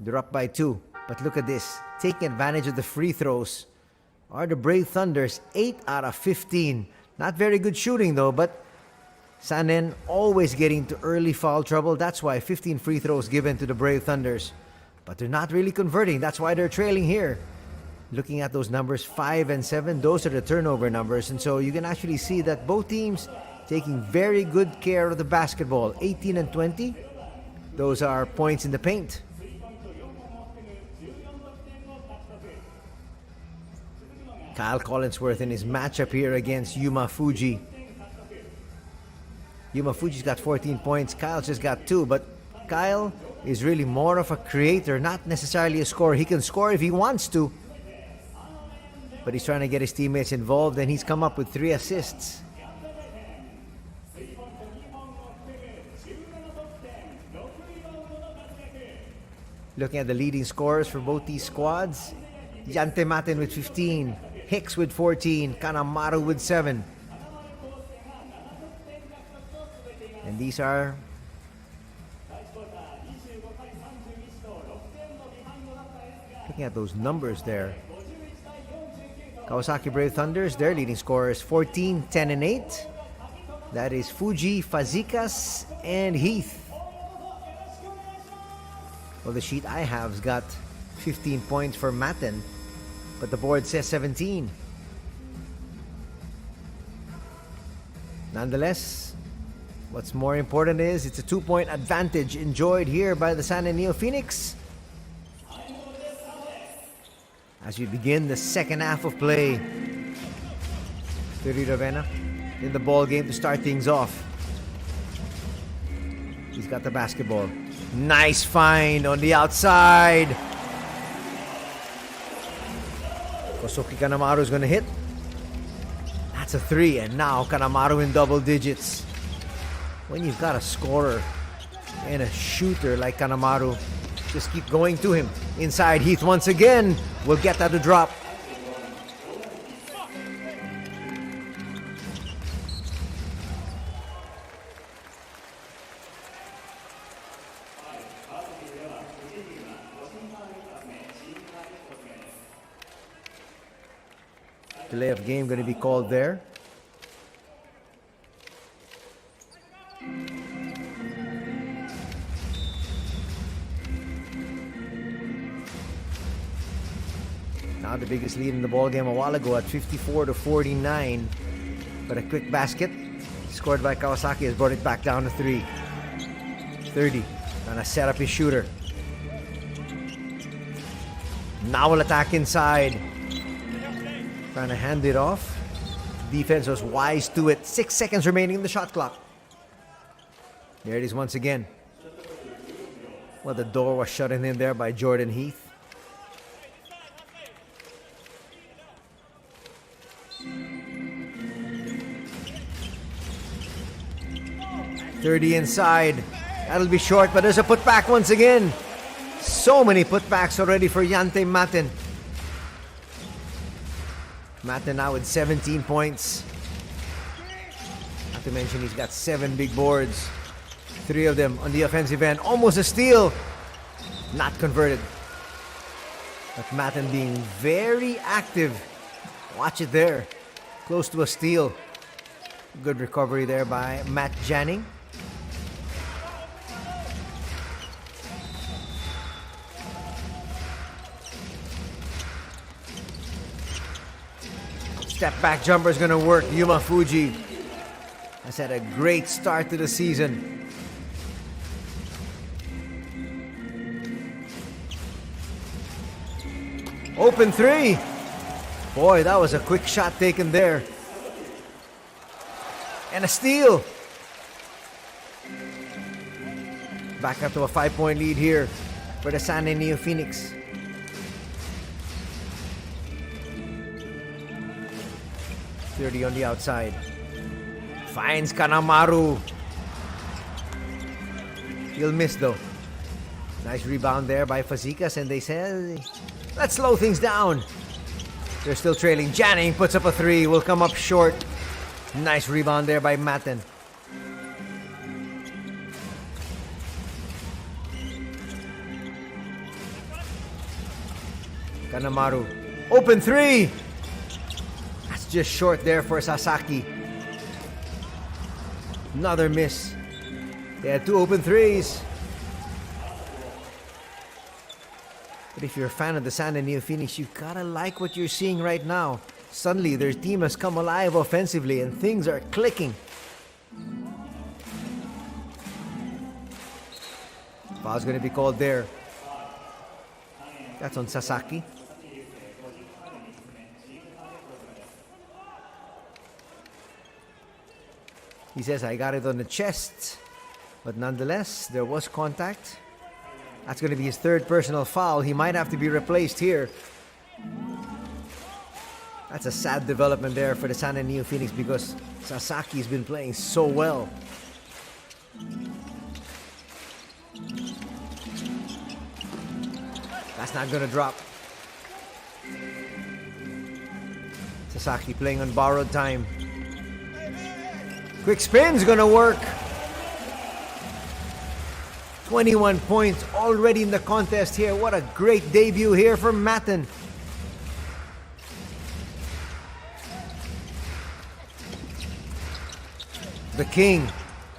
They're up by 2. But look at this. Taking advantage of the free throws are the Brave Thunders, 8 out of 15. Not very good shooting though, but Sanen always getting to early foul trouble. That's why 15 free throws given to the Brave Thunders. But they're not really converting. That's why they're trailing here. Looking at those numbers, 5 and 7, those are the turnover numbers. And so you can actually see that both teams taking very good care of the basketball. 18 and 20, those are points in the paint. Kyle Collinsworth in his matchup here against Yuma Fuji. Yuma Fuji's got 14 points. Kyle's just got 2. But Kyle is really more of a creator, not necessarily a scorer. He can score if he wants to. But he's trying to get his teammates involved, and he's come up with 3 assists. Looking at the leading scorers for both these squads, Yante Matin with 15, Hicks with 14, Kanemaru with 7. And these are looking at those numbers there. Kawasaki Brave Thunders, their leading scorers 14, 10, and 8. That is Fuji, Fazekas, and Heath. Well, the sheet I have's got 15 points for Matin, but the board says 17. Nonetheless, what's more important is it's a 2-point advantage enjoyed here by the San NEOPHOENIX. As we begin the second half of play, Terry Ravena in the ball game to start things off. He's got the basketball. Nice find on the outside. Kosuke Kanemaru's gonna hit. That's a 3, and now Kanemaru in double digits. When you've got a scorer and a shooter like Kanemaru, just keep going to him. Inside, Heath once again will get that to drop. Delay of game going to be called there. Now the biggest lead in the ball game a while ago at 54-49. But a quick basket scored by Kawasaki has brought it back down to 3. 30. Trying to set up his shooter. Now will attack inside. Trying to hand it off. Defense was wise to it. 6 seconds remaining in the shot clock. There it is once again. Well, the door was shut in there by Jordan Heath. .30 inside. That'll be short, but there's a putback once again. So many putbacks already for Yante Maten. Maten now with 17 points. Not to mention he's got 7 big boards. 3 of them on the offensive end. Almost a steal. Not converted. But Maten being very active. Watch it there. Close to a steal. Good recovery there by Matt Janning. Step back jumper is going to work. Yuma Fuji has had a great start to the season. Open 3. Boy, that was a quick shot taken there. And a steal. Back up to a 5-point lead here for the San NEOPHOENIX. .30 on the outside. Finds Kanemaru. He'll miss though. Nice rebound there by Fazekas, and they said, let's slow things down. They're still trailing. Janning puts up a 3. Will come up short. Nice rebound there by Maten. Kanemaru. Open 3. That's just short there for Sasaki. Another miss. They had 2 open 3s. But if you're a fan of the San NEOPHOENIX, you gotta like what you're seeing right now. Suddenly, their team has come alive offensively and things are clicking. Foul's going to be called there. That's on Sasaki. He says, I got it on the chest. But nonetheless, there was contact. That's going to be his 3rd personal foul. He might have to be replaced here. That's a sad development there for the San NEOPHOENIX because Sasaki's been playing so well. That's not going to drop. Sasaki playing on borrowed time. Quick spin's going to work. 21 points already in the contest here. What a great debut here from Maten. The King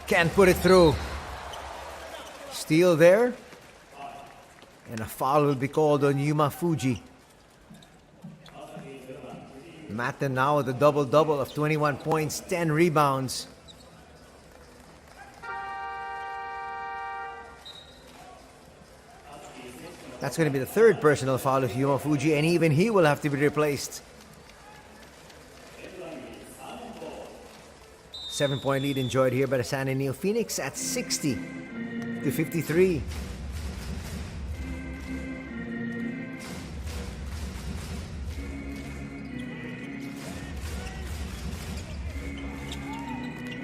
can't put it through. Steal there. And a foul will be called on Yuma Fuji. Maten now with a double-double of 21 points, 10 rebounds. That's going to be the 3rd personal foul of Yuma Fuji, and even he will have to be replaced. 7-point lead enjoyed here by the San NEOPHOENIX at 60. to 53.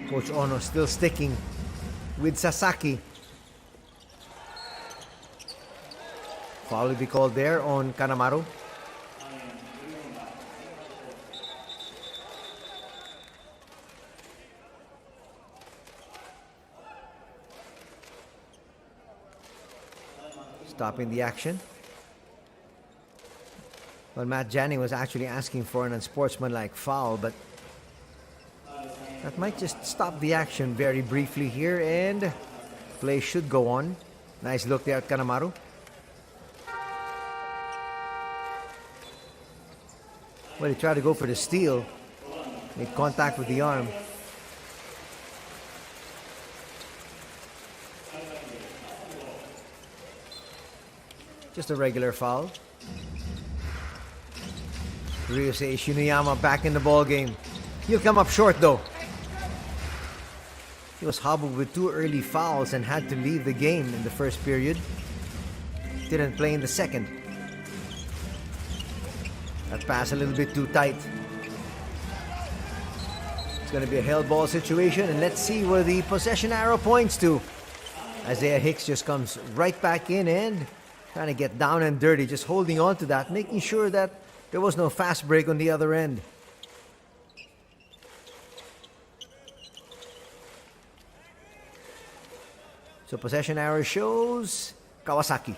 Coach Ono still sticking with Sasaki. Foul will be called there on Kanemaru. Stopping the action. Well, Matt Janning was actually asking for an unsportsmanlike foul, but that might just stop the action very briefly here, and play should go on. Nice look there at Kanemaru. Well, he tried to go for the steal. Made contact with the arm. Just a regular foul. Ryusei Shinuyama back in the ball game. He'll come up short though. He was hobbled with 2 early fouls and had to leave the game in the first period. Didn't play in the second. That pass a little bit too tight. It's going to be a held ball situation, and let's see where the possession arrow points to. Isaiah Hicks just comes right back in and trying to get down and dirty, just holding on to that, making sure that there was no fast break on the other end. So possession arrow shows Kawasaki.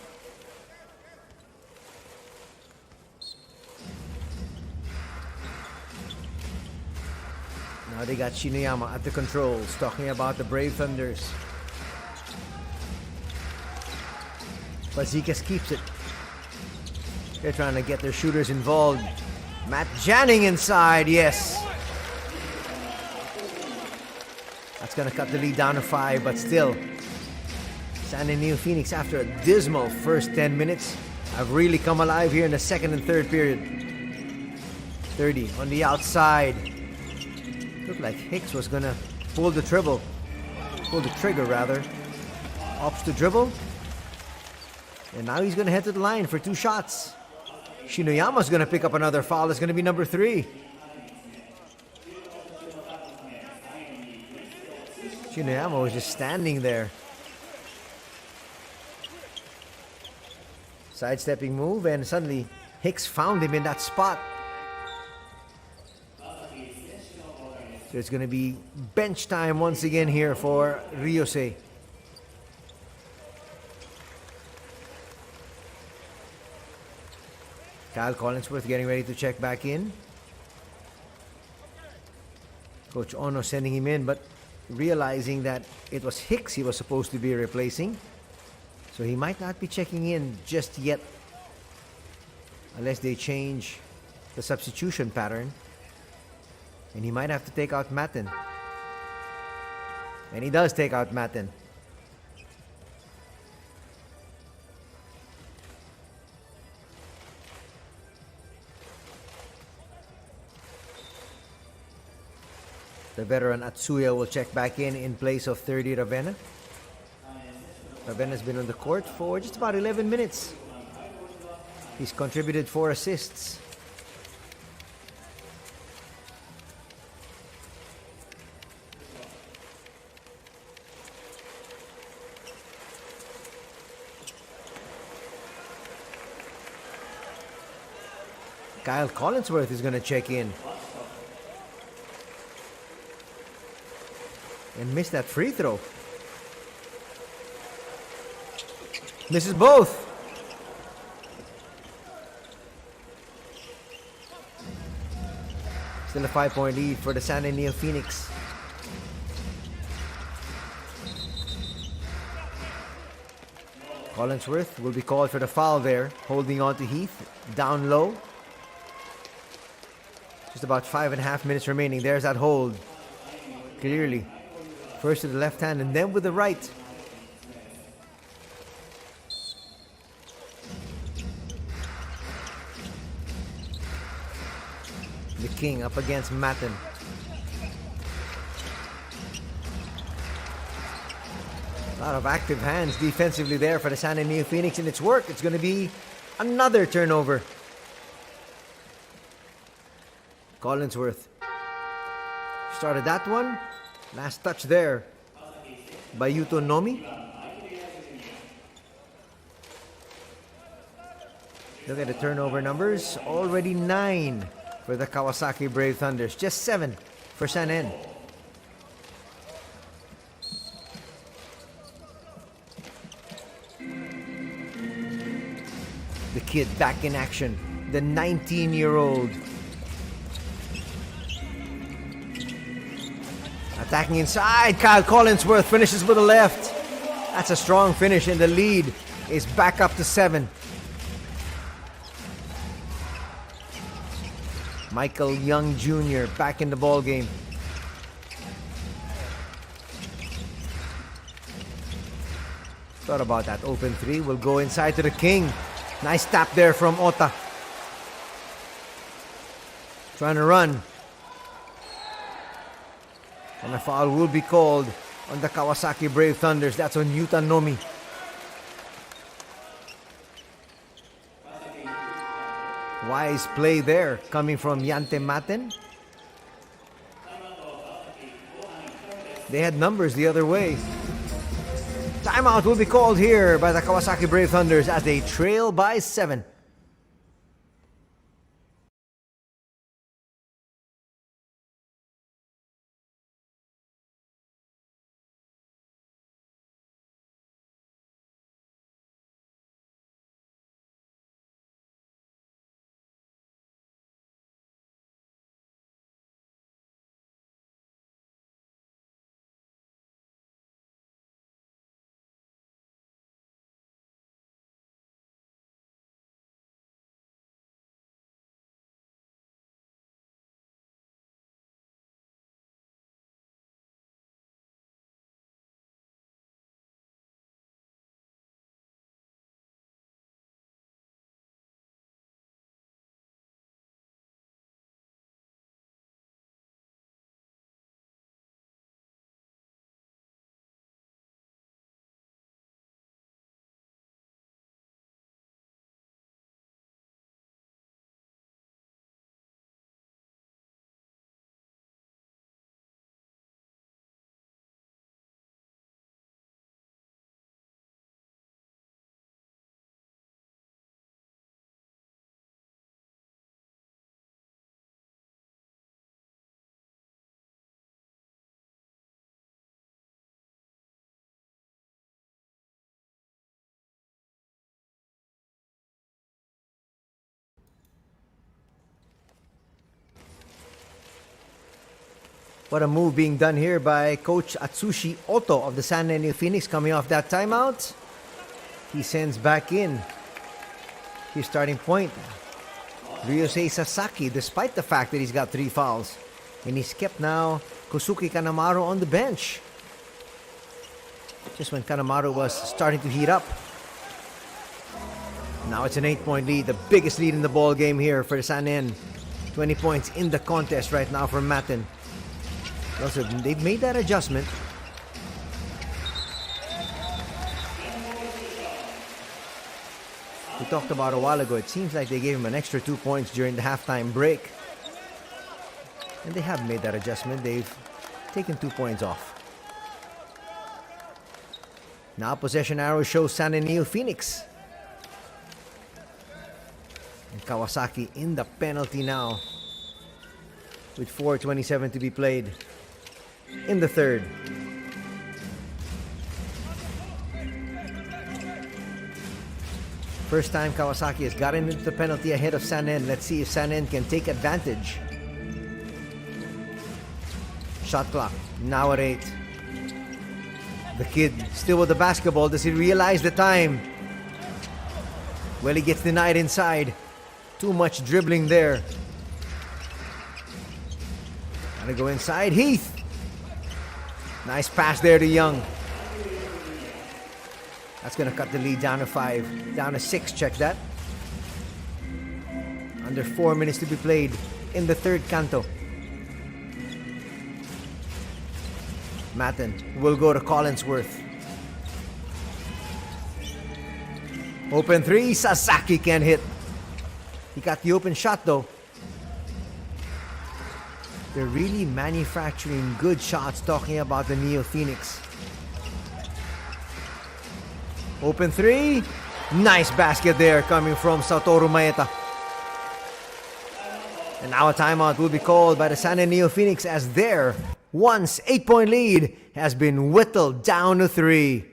Now they got Shinuyama at the controls, talking about the Brave Thunders. Fazekas keeps it. They're trying to get their shooters involved. Matt Janning inside, yes. That's going to cut the lead down to 5, but still. San NEOPHOENIX, after a dismal first 10 minutes, have really come alive here in the second and third period. 30 on the outside. Looked like Hicks was going to pull the trigger. Opts to dribble. And now he's going to head to the line for 2 shots. Shinuyama's going to pick up another foul. It's going to be number 3. Shinuyama was just standing there. Sidestepping move, and suddenly Hicks found him in that spot. So it's going to be bench time once again here for Ryusei. Kyle Collinsworth getting ready to check back in. Coach Ono sending him in, but realizing that it was Hicks he was supposed to be replacing. So he might not be checking in just yet, unless they change the substitution pattern. And he might have to take out Matten. And he does take out Matten. The veteran Atsuya will check back in place of 30 Ravenna. Ravenna's been on the court for just about 11 minutes. He's contributed 4 assists. Kyle Collinsworth is going to check in. And missed that free throw. Misses both. Still a 5-point lead for the San NEOPHOENIX. Collinsworth will be called for the foul there, holding on to Heath, down low. Just about 5.5 minutes remaining. There's that hold. Clearly. First with the left hand and then with the right. The King up against Matten. A lot of active hands defensively there for the San NEOPHOENIX, and it's work. It's going to be another turnover. Collinsworth started that one. Last touch there by Yuto Nomi. Look at the turnover numbers. Already 9 for the Kawasaki Brave Thunders. Just 7 for San N. The kid back in action. The 19-year-old. Attacking inside. Kyle Collinsworth finishes with a left. That's a strong finish, and the lead is back up to 7. Michael Young Jr. back in the ball game. Thought about that open 3. Will go inside to the king. Nice tap there from Ota. Trying to run. And a foul will be called on the Kawasaki Brave Thunders. That's on Yuta Nomi. Wise play there coming from Yante Maten. They had numbers the other way. Timeout will be called here by the Kawasaki Brave Thunders as they trail by 7. What a move being done here by Coach Atsushi Oto of the San NEOPHOENIX coming off that timeout. He sends back in his starting point, Ryusei Sasaki, despite the fact that he's got 3 fouls. And he's kept now Kosuke Kanemaru on the bench. Just when Kanemaru was starting to heat up. Now it's an 8-point lead, the biggest lead in the ball game here for the San N. 20 points in the contest right now for Maten. Also, they've made that adjustment. We talked about a while ago, it seems like they gave him an extra 2 points during the halftime break. And they have made that adjustment. They've taken 2 points off. Now possession arrow shows San NEOPHOENIX. And Kawasaki in the penalty now, with 4:27 to be played in the third. First time Kawasaki has gotten into the penalty ahead of San N. Let's see if San N can take advantage. Shot clock now at 8. The kid still with the basketball. Does he realize the time? Well, he gets denied inside. Too much dribbling there. Gonna go inside. Heath. Nice pass there to Young. That's gonna cut the lead down to 5. Down to 6, check that. Under 4 minutes to be played in the third canto. Maten will go to Collinsworth. Open three, Sasaki can't hit. He got the open shot though. They're really manufacturing good shots, talking about the NEOPHOENIX. Open three. Nice basket there coming from Satoru Maeda. And now a timeout will be called by the San NEOPHOENIX as their once 8-point lead has been whittled down to 3.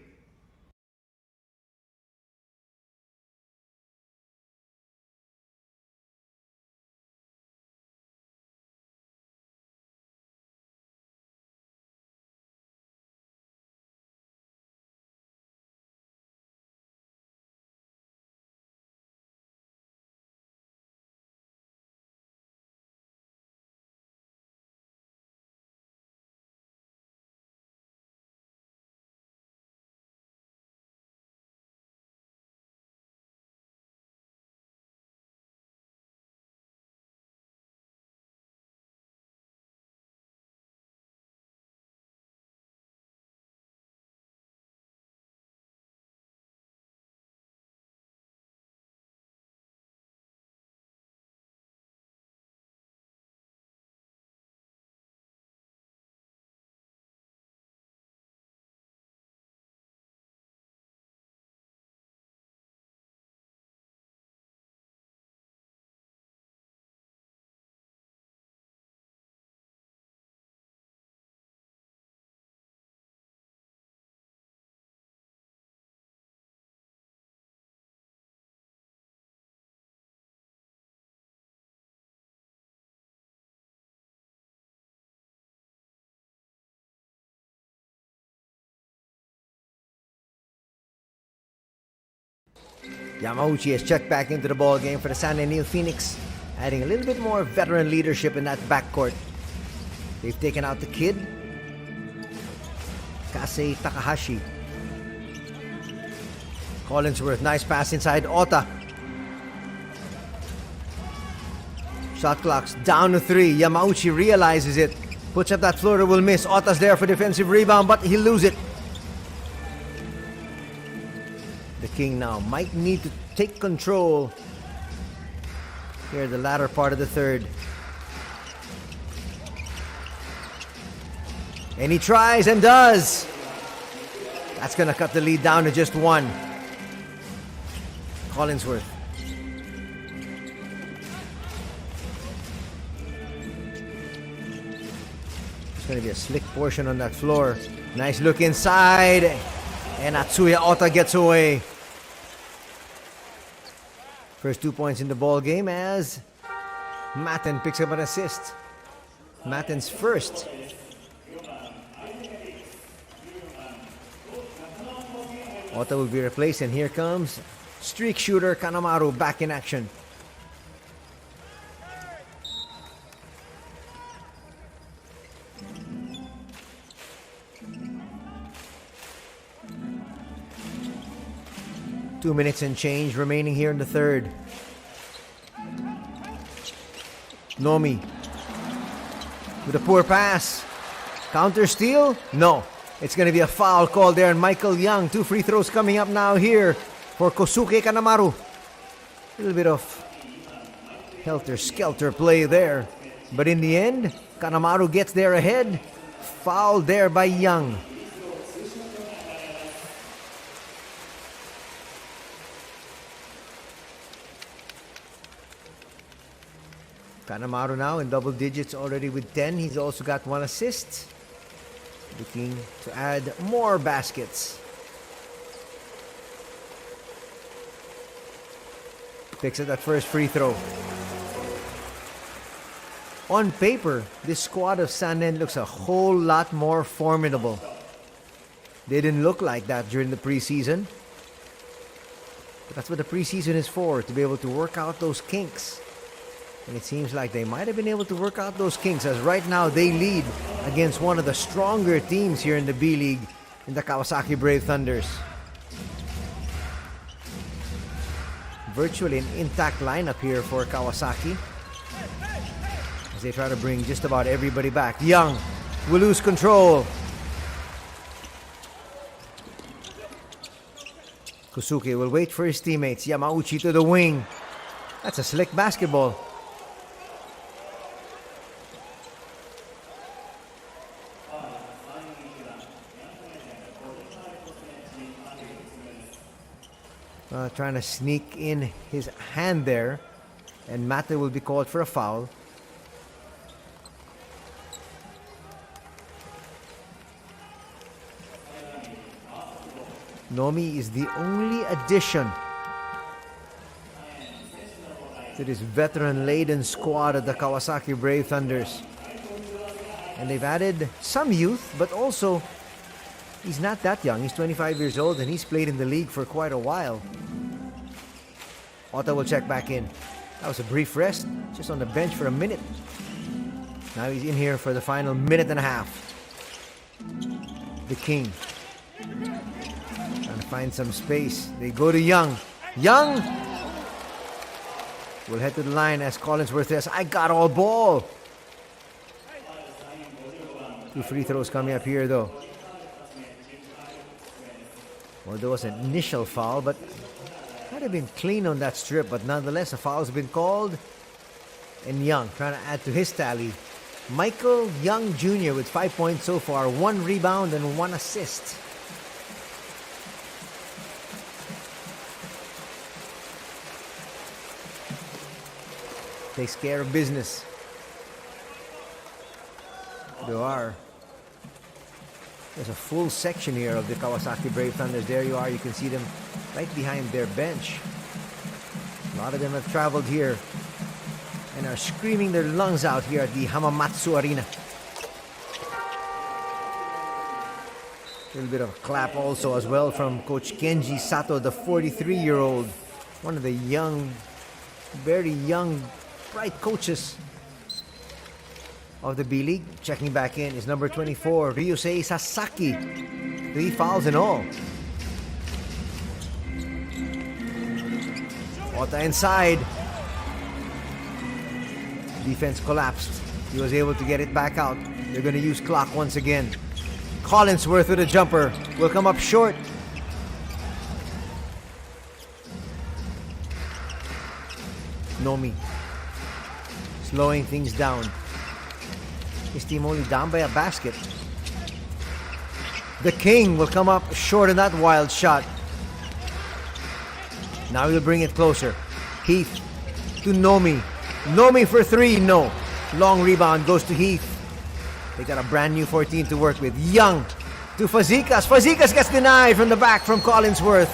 Yamauchi has checked back into the ball game for the San NEOPHOENIX, adding a little bit more veteran leadership in that backcourt. They've taken out the kid, Kasei Takahashi. Collinsworth, nice pass inside Ota. Shot clock's down to 3. Yamauchi realizes it. Puts up that floater, will miss. Ota's there for defensive rebound, but he'll lose it. The King now might need to take control here the latter part of the third. And he tries and does. That's going to cut the lead down to just 1. Collinsworth. It's going to be a slick portion on that floor. Nice look inside. And Atsuya Ota gets away. First 2 points in the ball game as Matten picks up an assist. Matten's first. Ota will be replaced, and here comes streak shooter Kanemaru back in action. Two minutes and change remaining here in the third. Nomi with a poor pass. Counter steal? No. It's going to be a foul call there, and Michael Young. 2 free throws coming up now here for Kosuke Kanemaru. A little bit of helter-skelter play there. But in the end, Kanemaru gets there ahead. Foul there by Young. Kanemaru now in double digits already with 10. He's also got 1 assist. Looking to add more baskets. Picks up that first free throw. On paper, this squad of Sannen looks a whole lot more formidable. They didn't look like that during the preseason. But that's what the preseason is for, to be able to work out those kinks. And it seems like they might have been able to work out those kinks, as right now they lead against one of the stronger teams here in the B-League, in the Kawasaki Brave Thunders. Virtually an intact lineup here for Kawasaki, as they try to bring just about everybody back. Young will lose control. Kusuke will wait for his teammates. Yamauchi to the wing. That's a slick basketball. Trying to sneak in his hand there. And Mate will be called for a foul. Nomi is the only addition to this veteran-laden squad of the Kawasaki Brave Thunders. And they've added some youth, but also he's not that young. He's 25 years old and he's played in the league for quite a while. Ota will check back in. That was a brief rest, just on the bench for a minute. Now he's in here for the final minute and a half. The King. Trying to find some space. They go to Young. Young will head to the line as Collinsworth says, I got all ball. 2 free throws coming up here though. Well, there was an initial foul, but might have been clean on that strip, but nonetheless, a foul's been called. And Young trying to add to his tally. Michael Young Jr. with 5 points so far, 1 rebound and 1 assist. Takes care of business. There's a full section here of the Kawasaki Brave Thunders. There you are. You can see them right behind their bench. A lot of them have traveled here and are screaming their lungs out here at the Hamamatsu Arena. A little bit of a clap also as well from Coach Kenji Sato, the 43-year-old. One of the young, very young, bright coaches of the B.LEAGUE. Checking back in is number 24, Ryusei Sasaki. 3 fouls in all. Ota inside. Defense collapsed. He was able to get it back out. They're going to use clock once again. Collinsworth with a jumper. Will come up short. Nomi slowing things down. His team only down by a basket. The King will come up short on that wild shot. Now he'll bring it closer. Heath to Nomi. Nomi for 3, no. Long rebound goes to Heath. They got a brand new 14 to work with. Young to Fazekas. Fazekas gets denied from the back from Collinsworth.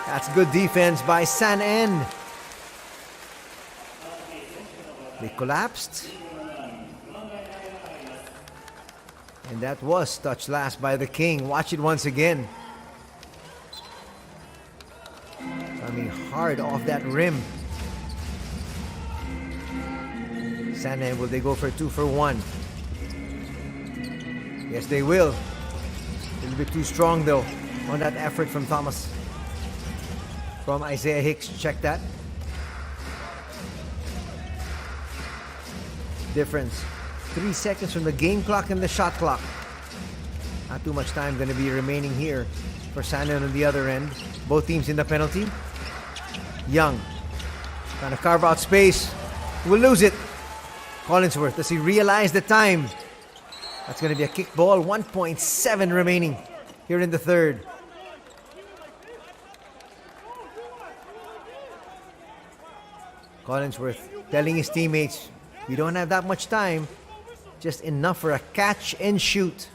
That's good defense by San En. They collapsed. And that was touched last by the King. Watch it once again. Coming hard off that rim. San En, will they go for 2 for 1? Yes, they will. A little bit too strong though on that effort from Thomas. From Isaiah Hicks. Check that. Difference. 3 seconds from the game clock and the shot clock. Not too much time going to be remaining here for San En on the other end. Both teams in the penalty. Young trying to carve out space. Will lose it. Collinsworth, does he realize the time? That's going to be a kick ball. 1.7 remaining here in the third. Collinsworth telling his teammates, we don't have that much time. Just enough for a catch and shoot.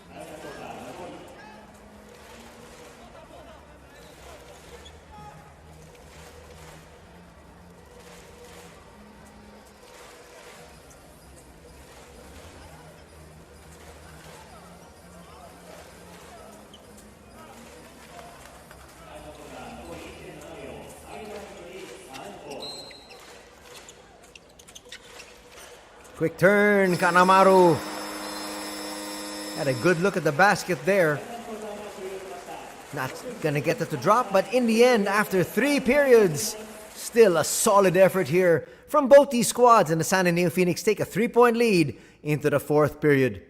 Quick turn, Kanamaru. Had a good look at the basket there. Not gonna get it to drop, but in the end, after 3 periods, still a solid effort here from both these squads, and the San and NEOPHOENIX take a 3-point lead into the 4th period.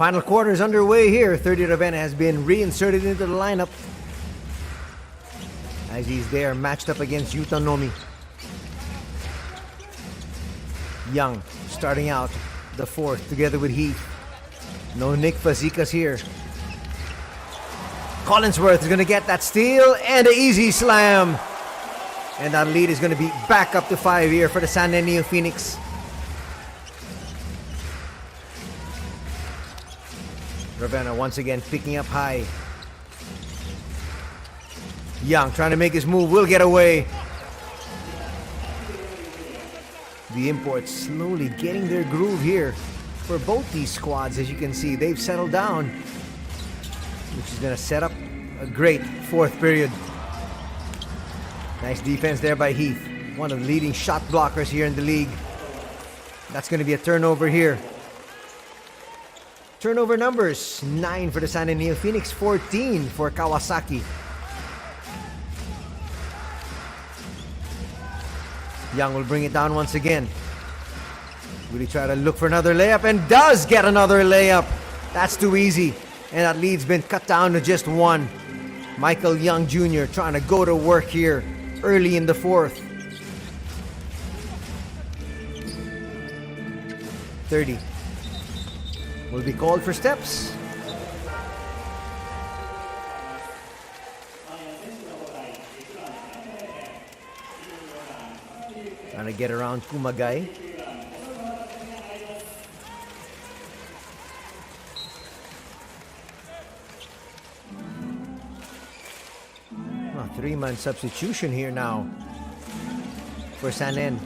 Final quarter is underway here. 30 Ravenna has been reinserted into the lineup as he's there matched up against Yuta Nomi. Young starting out the fourth together with Heath. No Nick Fazekas here. Collinsworth is going to get that steal and an easy slam. And that lead is going to be back up to 5 here for the San NEOPHOENIX. Ravenna once again picking up high. Young trying to make his move, will get away. The imports slowly getting their groove here for both these squads. As you can see, they've settled down, which is going to set up a great fourth period. Nice defense there by Heath, one of the leading shot blockers here in the league. That's going to be a turnover here. Turnover numbers, 9 for the San NEOPHOENIX, 14 for Kawasaki. Young will bring it down once again. Will he try to look for another layup? And does get another layup. That's too easy. And that lead's been cut down to just one. Michael Young Jr. trying to go to work here early in the fourth. 30. Will be called for steps. Trying to get around Kumagay. Oh, 3-man substitution here now for San N.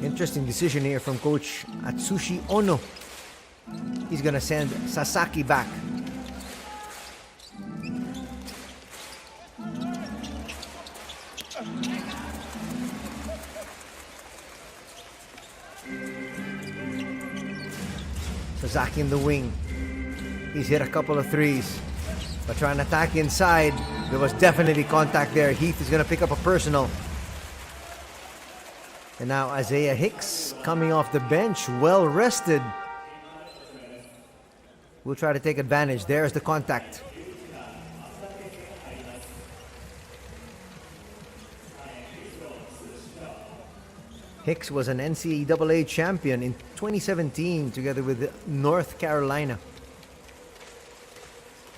Interesting decision here from Coach Atsushi Ono. He's gonna send Sasaki back. Sasaki in the wing. He's hit a couple of threes, but trying to attack inside. There was definitely contact there. Heath is gonna pick up a personal. And now Isaiah Hicks coming off the bench, well rested. We'll try to take advantage. There's the contact. Hicks was an NCAA champion in 2017 together with North Carolina.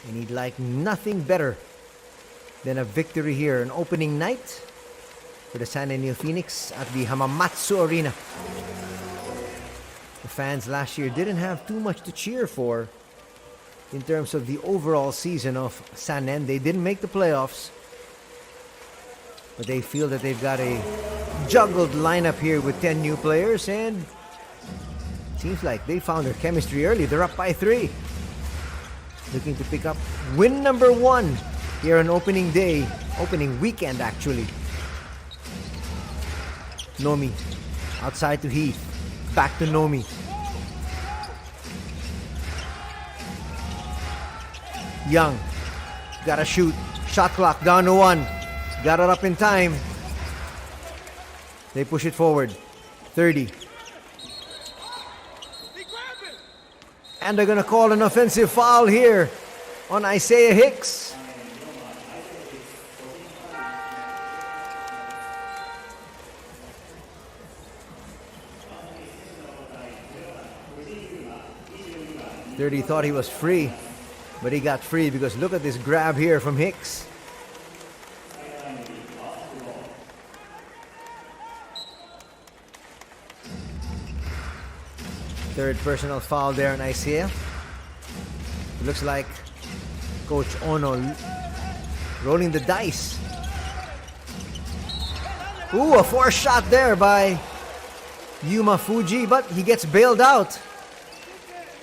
And he'd like nothing better than a victory here, an opening night for the San NEOPHOENIX at the Hamamatsu Arena. The fans last year didn't have too much to cheer for in terms of the overall season of San N. They didn't make the playoffs, but they feel that they've got a juggled lineup here with 10 new players, and it seems like they found their chemistry early. They're up by 3. Looking to pick up win number 1 here on opening day, opening weekend actually. Nomi outside to Heath, back to Nomi. Young, gotta shoot. Shot clock down to 1. Got it up in time. They push it forward. 30. And they're gonna call an offensive foul here on Isaiah Hicks. Dirty thought he was free, but he got free because look at this grab here from Hicks. Third personal foul there on Isaiah. It looks like Coach Ono rolling the dice. Ooh, a forced shot there by Yuma Fuji, but he gets bailed out.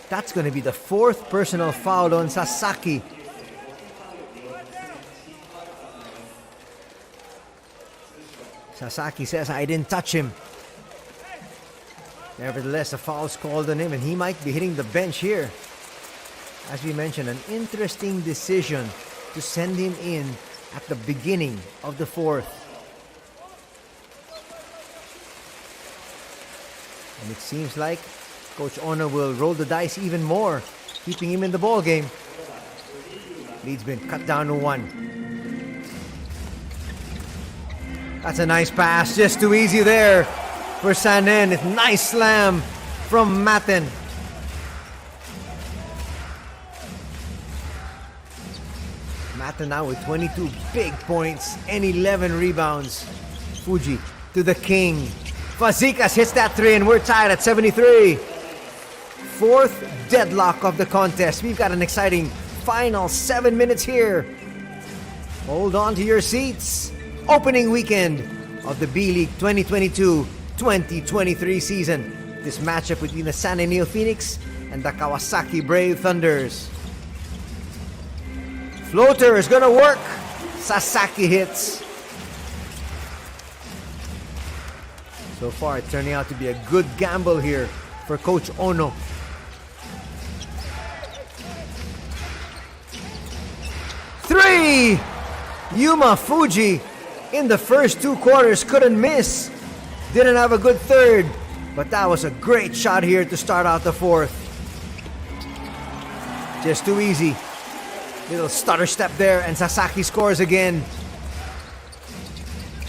That's going to be the 4th personal foul on Sasaki. Sasaki says, I didn't touch him. Nevertheless, a foul's called on him, and he might be hitting the bench here. As we mentioned, an interesting decision to send him in at the beginning of the 4th. And it seems like Coach Ono will roll the dice even more, keeping him in the ball game. Lead's been cut down to 1. That's a nice pass, just too easy there for Sanen. It's nice slam from Maten. Maten now with 22 big points and 11 rebounds. Fuji to the king. Fazekas hits that 3 and we're tied at 73. Fourth deadlock of the contest. We've got an exciting final 7 minutes here. Hold on to your seats. Opening weekend of the B.LEAGUE 2022-2023 season. This matchup between the San NEOPHOENIX and the Kawasaki Brave Thunders. Floater is gonna work. Sasaki hits. So far, it's turning out to be a good gamble here for Coach Ono. Three! Yuma Fuji in the first 2 quarters couldn't miss. Didn't have a good third, but that was a great shot here to start out the fourth. Just too easy. Little stutter step there, and Sasaki scores again.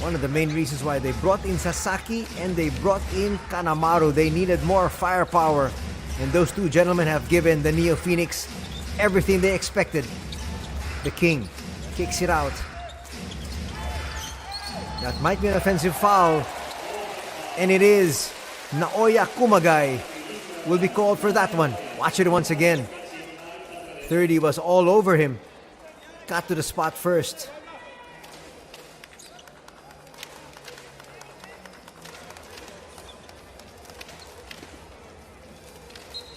One of the main reasons why they brought in Sasaki and they brought in Kanamaru. They needed more firepower, and those 2 gentlemen have given the NEOPHOENIX everything they expected. The king kicks it out. That might be an offensive foul, and it is. Naoya Kumagai will be called for that one. Watch it once again. 30 was all over him. Got to the spot first.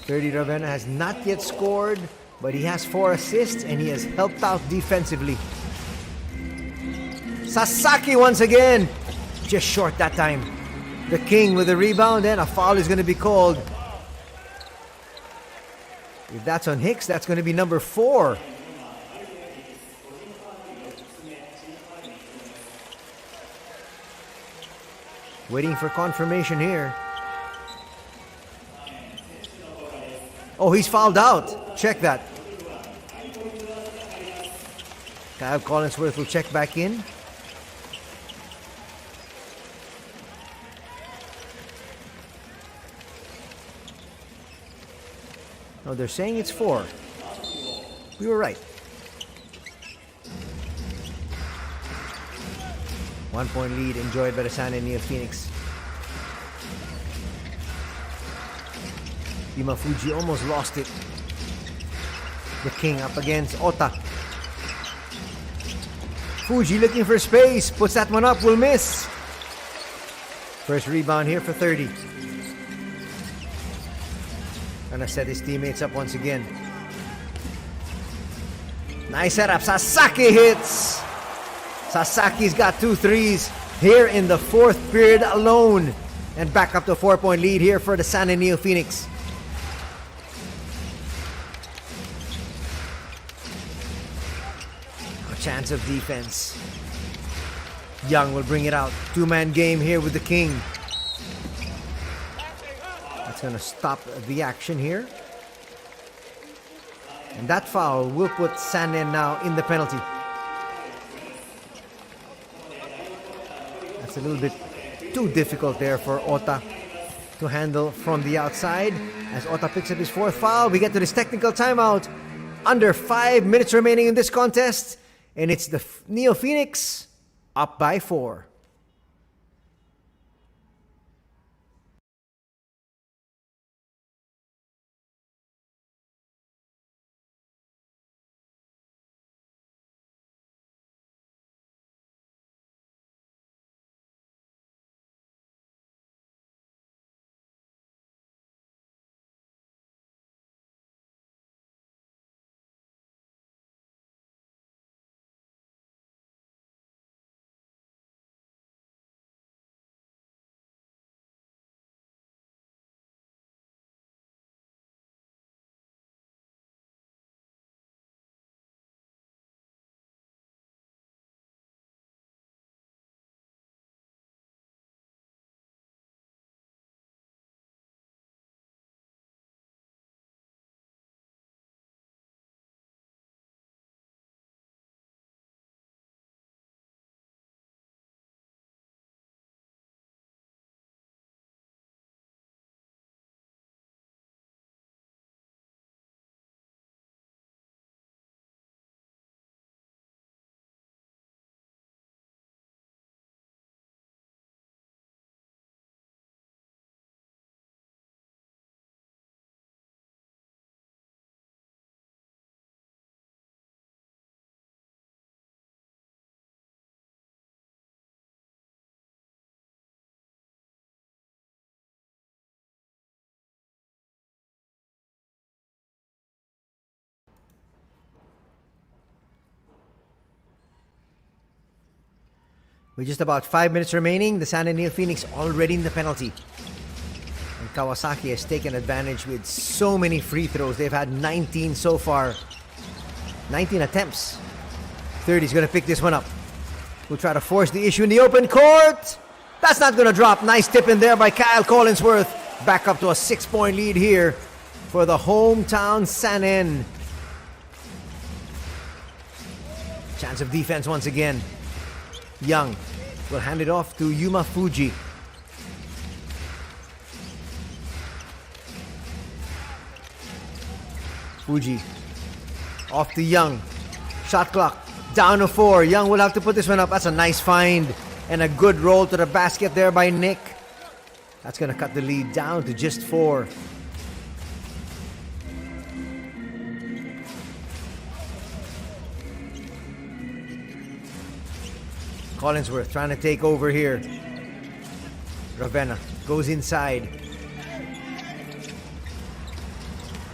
Ravenna has not yet scored, but he has 4 assists and he has helped out defensively. Sasaki once again. Just short that time. The king with the rebound, and a foul is going to be called. If that's on Hicks, that's going to be number 4. Waiting for confirmation here. Oh, he's fouled out. Check that. Kyle Collinsworth will check back in. No, they're saying it's 4. We were right. 1-point lead enjoyed by the San NEOPHOENIX. Yuma Fuji almost lost it. The king up against Ota. Fuji looking for space. Puts that one up. Will miss. First rebound here for 30. Gonna set his teammates up once again. Nice setup. Sasaki hits. Sasaki's got 2 threes here in the 4th period alone. And back up to 4-point lead here for the San NEOPHOENIX. A chance of defense. Young will bring it out. 2-man game here with the king. That's going to stop the action here. And that foul will put Sanen now in the penalty. That's a little bit too difficult there for Ota to handle from the outside. As Ota picks up his 4th foul, we get to this technical timeout. Under 5 minutes remaining in this contest. And it's the NEOPHOENIX up by 4. With just about 5 minutes remaining, the San NEOPHOENIX already in the penalty. And Kawasaki has taken advantage with so many free throws. They've had 19 so far. 19 attempts. 30's going to pick this one up. We'll try to force the issue in the open court. That's not going to drop. Nice tip in there by Kyle Collinsworth. Back up to a 6-point lead here for the hometown San N. Chance of defense once again. Young will hand it off to Yuma Fuji. Fuji off to Young. Shot clock down to 4. Young will have to put this one up. That's a nice find and a good roll to the basket there by Nick. That's going to cut the lead down to just 4. Collinsworth trying to take over here. Ravenna goes inside.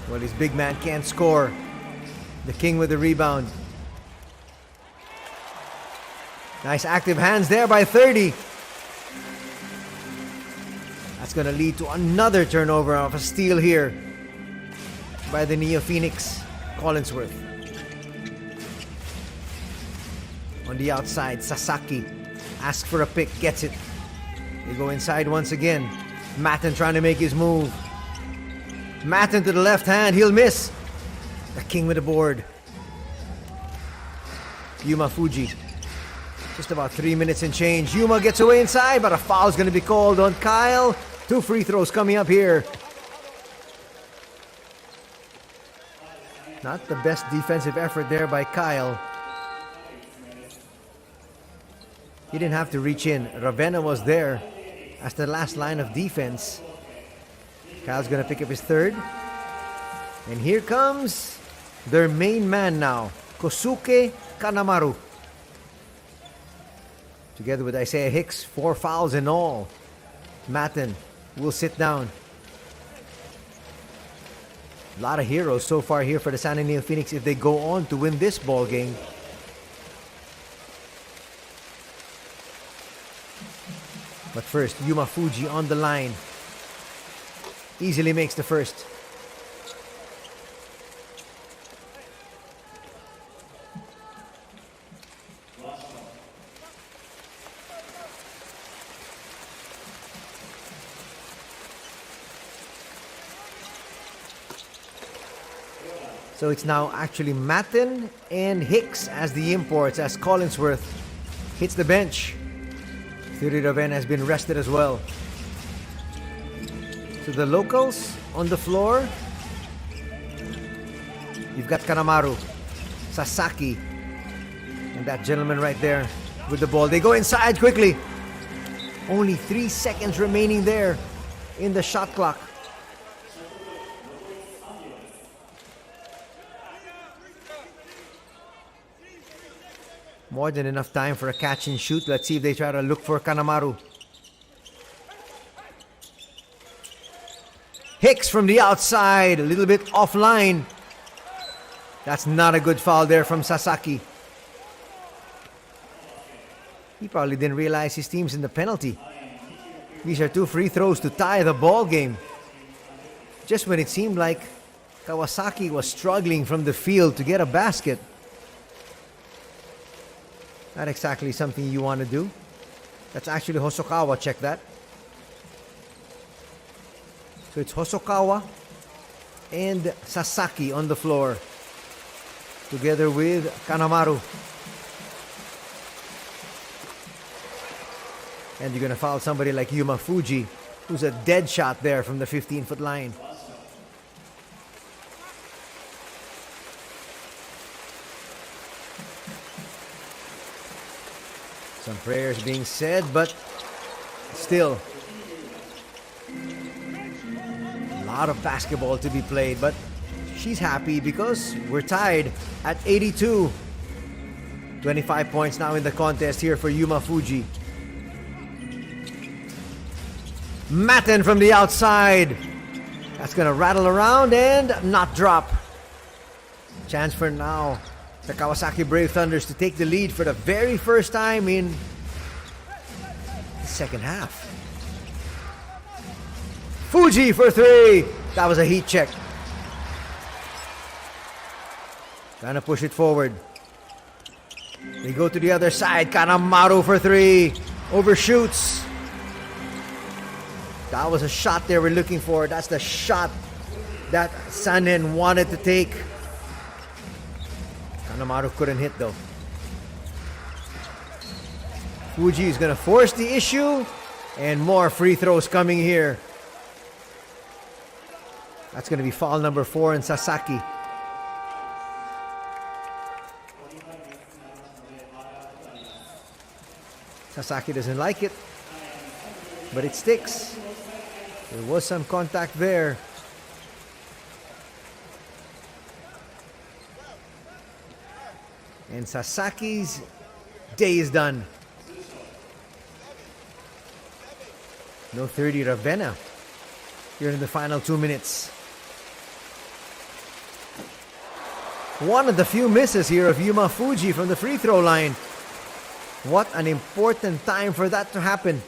Well, his big man can't score. The King with the rebound. Nice active hands there by 30. That's going to lead to another turnover of a steal here by the NEOPHOENIX. Collinsworth. On the outside, Sasaki asks for a pick, gets it. They go inside once again. Matten trying to make his move. Matten to the left hand, he'll miss. The King with the board. Yuma Fuji. Just about 3 minutes and change. Yuma gets away inside, but a foul's going to be called on Kyle. 2 free throws coming up here. Not the best defensive effort there by Kyle. He didn't have to reach in. Ravenna was there as the last line of defense. Kyle's going to pick up his third. And here comes their main man now, Kosuke Kanamaru. Together with Isaiah Hicks, 4 fouls in all. Matten will sit down. A lot of heroes so far here for the San NEOPHOENIX if they go on to win this ball game. But first, Yuma Fuji on the line. Easily makes the first. So it's now actually Matten and Hicks as the imports, as Collinsworth hits the bench. Thierry Ravenna has been rested as well. So the locals on the floor. You've got Kanamaru, Sasaki, and that gentleman right there with the ball. They go inside quickly. Only 3 seconds remaining there in the shot clock. More than enough time for a catch and shoot. Let's see if they try to look for Kanamaru. Hicks from the outside, a little bit offline. That's not a good foul there from Sasaki. He probably didn't realize his team's in the penalty. These are 2 free throws to tie the ball game. Just when it seemed like Kawasaki was struggling from the field to get a basket. Not exactly something you want to do. That's actually Hosokawa, check that. So it's Hosokawa and Sasaki on the floor. Together with Kanamaru. And you're going to foul somebody like Yuma Fuji, who's a dead shot there from the 15-foot line. Some prayers being said, but still a lot of basketball to be played. But she's happy because we're tied at 82. 25 points now in the contest here for Yuma Fuji. Matten from the outside. That's going to rattle around and not drop. Chance for now the Kawasaki Brave Thunders to take the lead for the very first time in second half. Fuji for three. That was a heat check. Trying to push it forward. They go to the other side. Kanemaru for three. Overshoots. That was a shot they were looking for. That's the shot that Sanen wanted to take. Kanemaru couldn't hit though. Fuji is going to force the issue. And more free throws coming here. That's going to be foul number 4 in Sasaki. Sasaki doesn't like it, but it sticks. There was some contact there. And Sasaki's day is done. No 30 Ravenna here in the final 2 minutes. One of the few misses here of Yuma Fuji from the free throw line. What an important time for that to happen.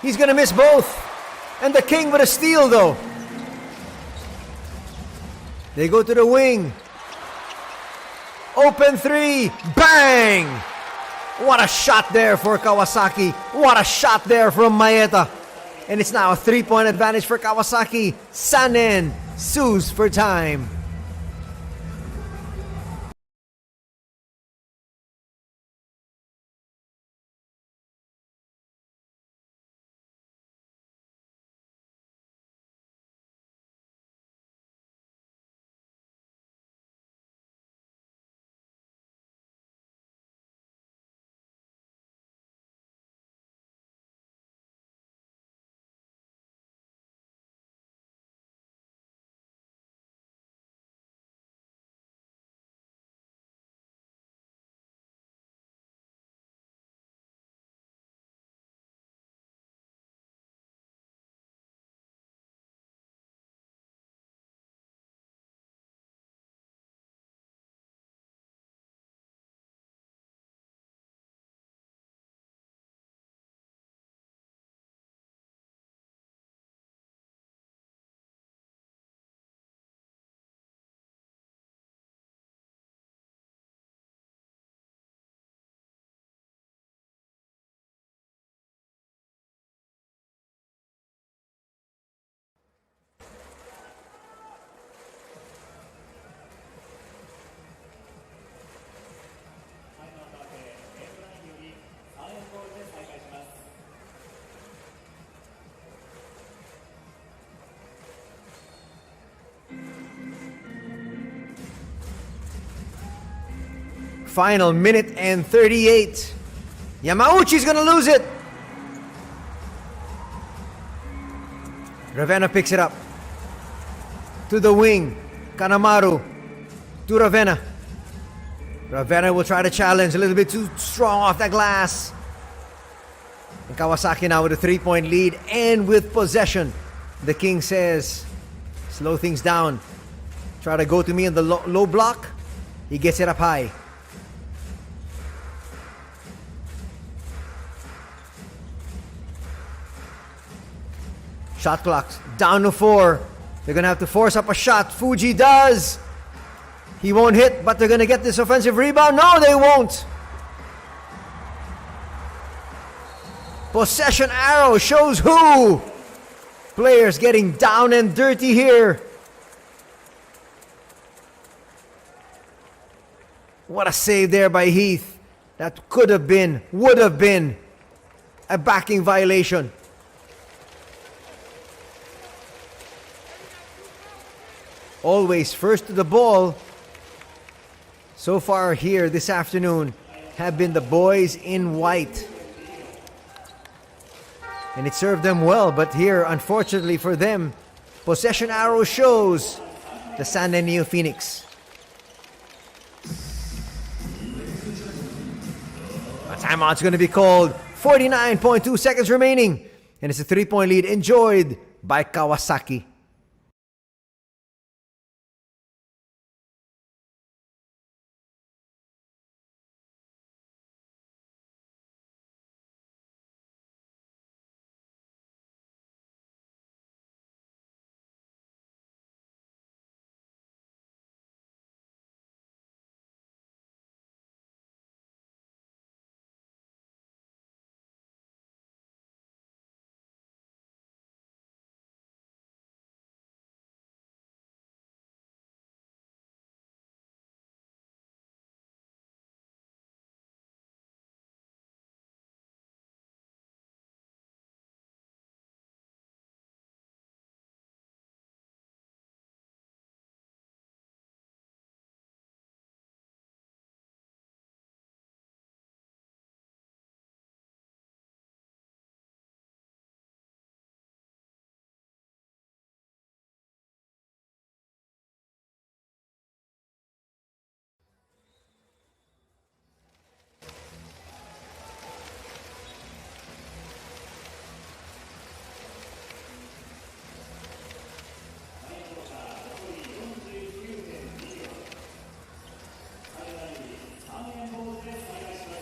He's gonna miss both. And the King with a steal though. They go to the wing. Open three. Bang! What a shot there for Kawasaki. What a shot there from Maeda. And it's now a 3-point advantage for Kawasaki. Sanen sues for time. Final minute and 38. Yamauchi's gonna lose it. Ravenna picks it up. To the wing. Kanemaru. To Ravenna. Ravenna will try to challenge. A little bit too strong off that glass. And Kawasaki now with a 3-point lead and with possession. The King says, slow things down. Try to go to me in the low block. He gets it up high. Shot clock down to 4. They're going to have to force up a shot. Fuji does. He won't hit, but they're going to get this offensive rebound. No, they won't. Possession arrow shows who. Players getting down and dirty here. What a save there by Heath. That could have been, would have been a backing violation. Always first to the ball. So far here this afternoon have been the boys in white. And it served them well, but here, unfortunately for them, possession arrow shows the Sanen NEOPHOENIX. A timeout's going to be called. 49.2 seconds remaining. And it's a 3-point lead enjoyed by Kawasaki.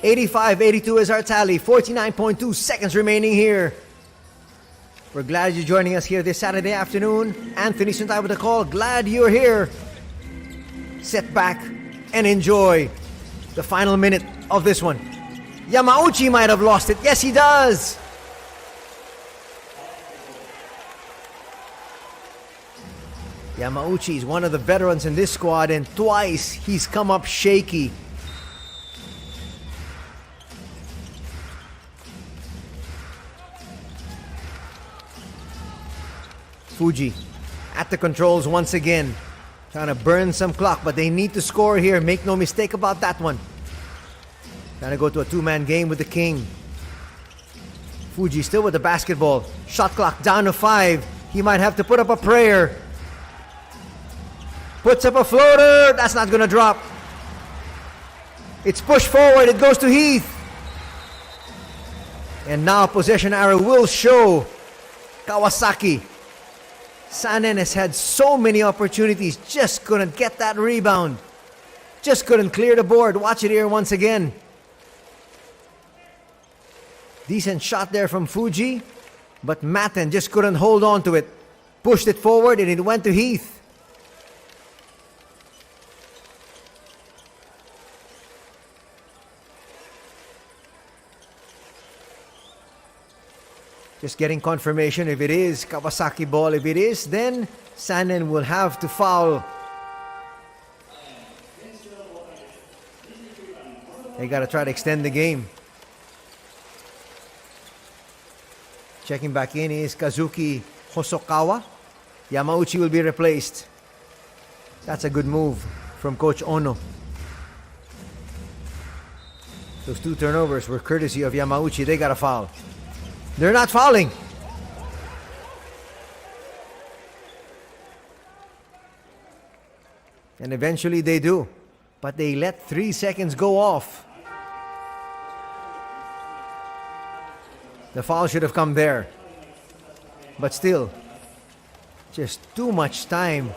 $85-82 is our tally. 49.2 seconds remaining here. We're glad you're joining us here this Saturday afternoon. Anthony Suntay with the call. Glad you're here. Sit back and enjoy the final minute of this one. Yamauchi might have lost it. Yes, he does. Yamauchi is one of the veterans in this squad, and twice he's come up shaky. Fuji at the controls once again. Trying to burn some clock, but they need to score here. Make no mistake about that one. Trying to go to a two-man game with the king. Fuji still with the basketball. Shot clock down to 5. He might have to put up a prayer. Puts up a floater. That's not going to drop. It's pushed forward. It goes to Heath. And now possession arrow will show Kawasaki. Sanen has had so many opportunities, just couldn't get that rebound. Just couldn't clear the board. Watch it here once again. Decent shot there from Fuji, but Matten just couldn't hold on to it. Pushed it forward and it went to Heath. Just getting confirmation if it is Kawasaki ball. If it is, then Sanen will have to foul. They got to try to extend the game. Checking back in is Kazuki Hosokawa. Yamauchi will be replaced. That's a good move from Coach Ono. Those two turnovers were courtesy of Yamauchi. They got a foul. They're not fouling. And eventually they do. But they let 3 seconds go off. The foul should have come there. But still, just too much time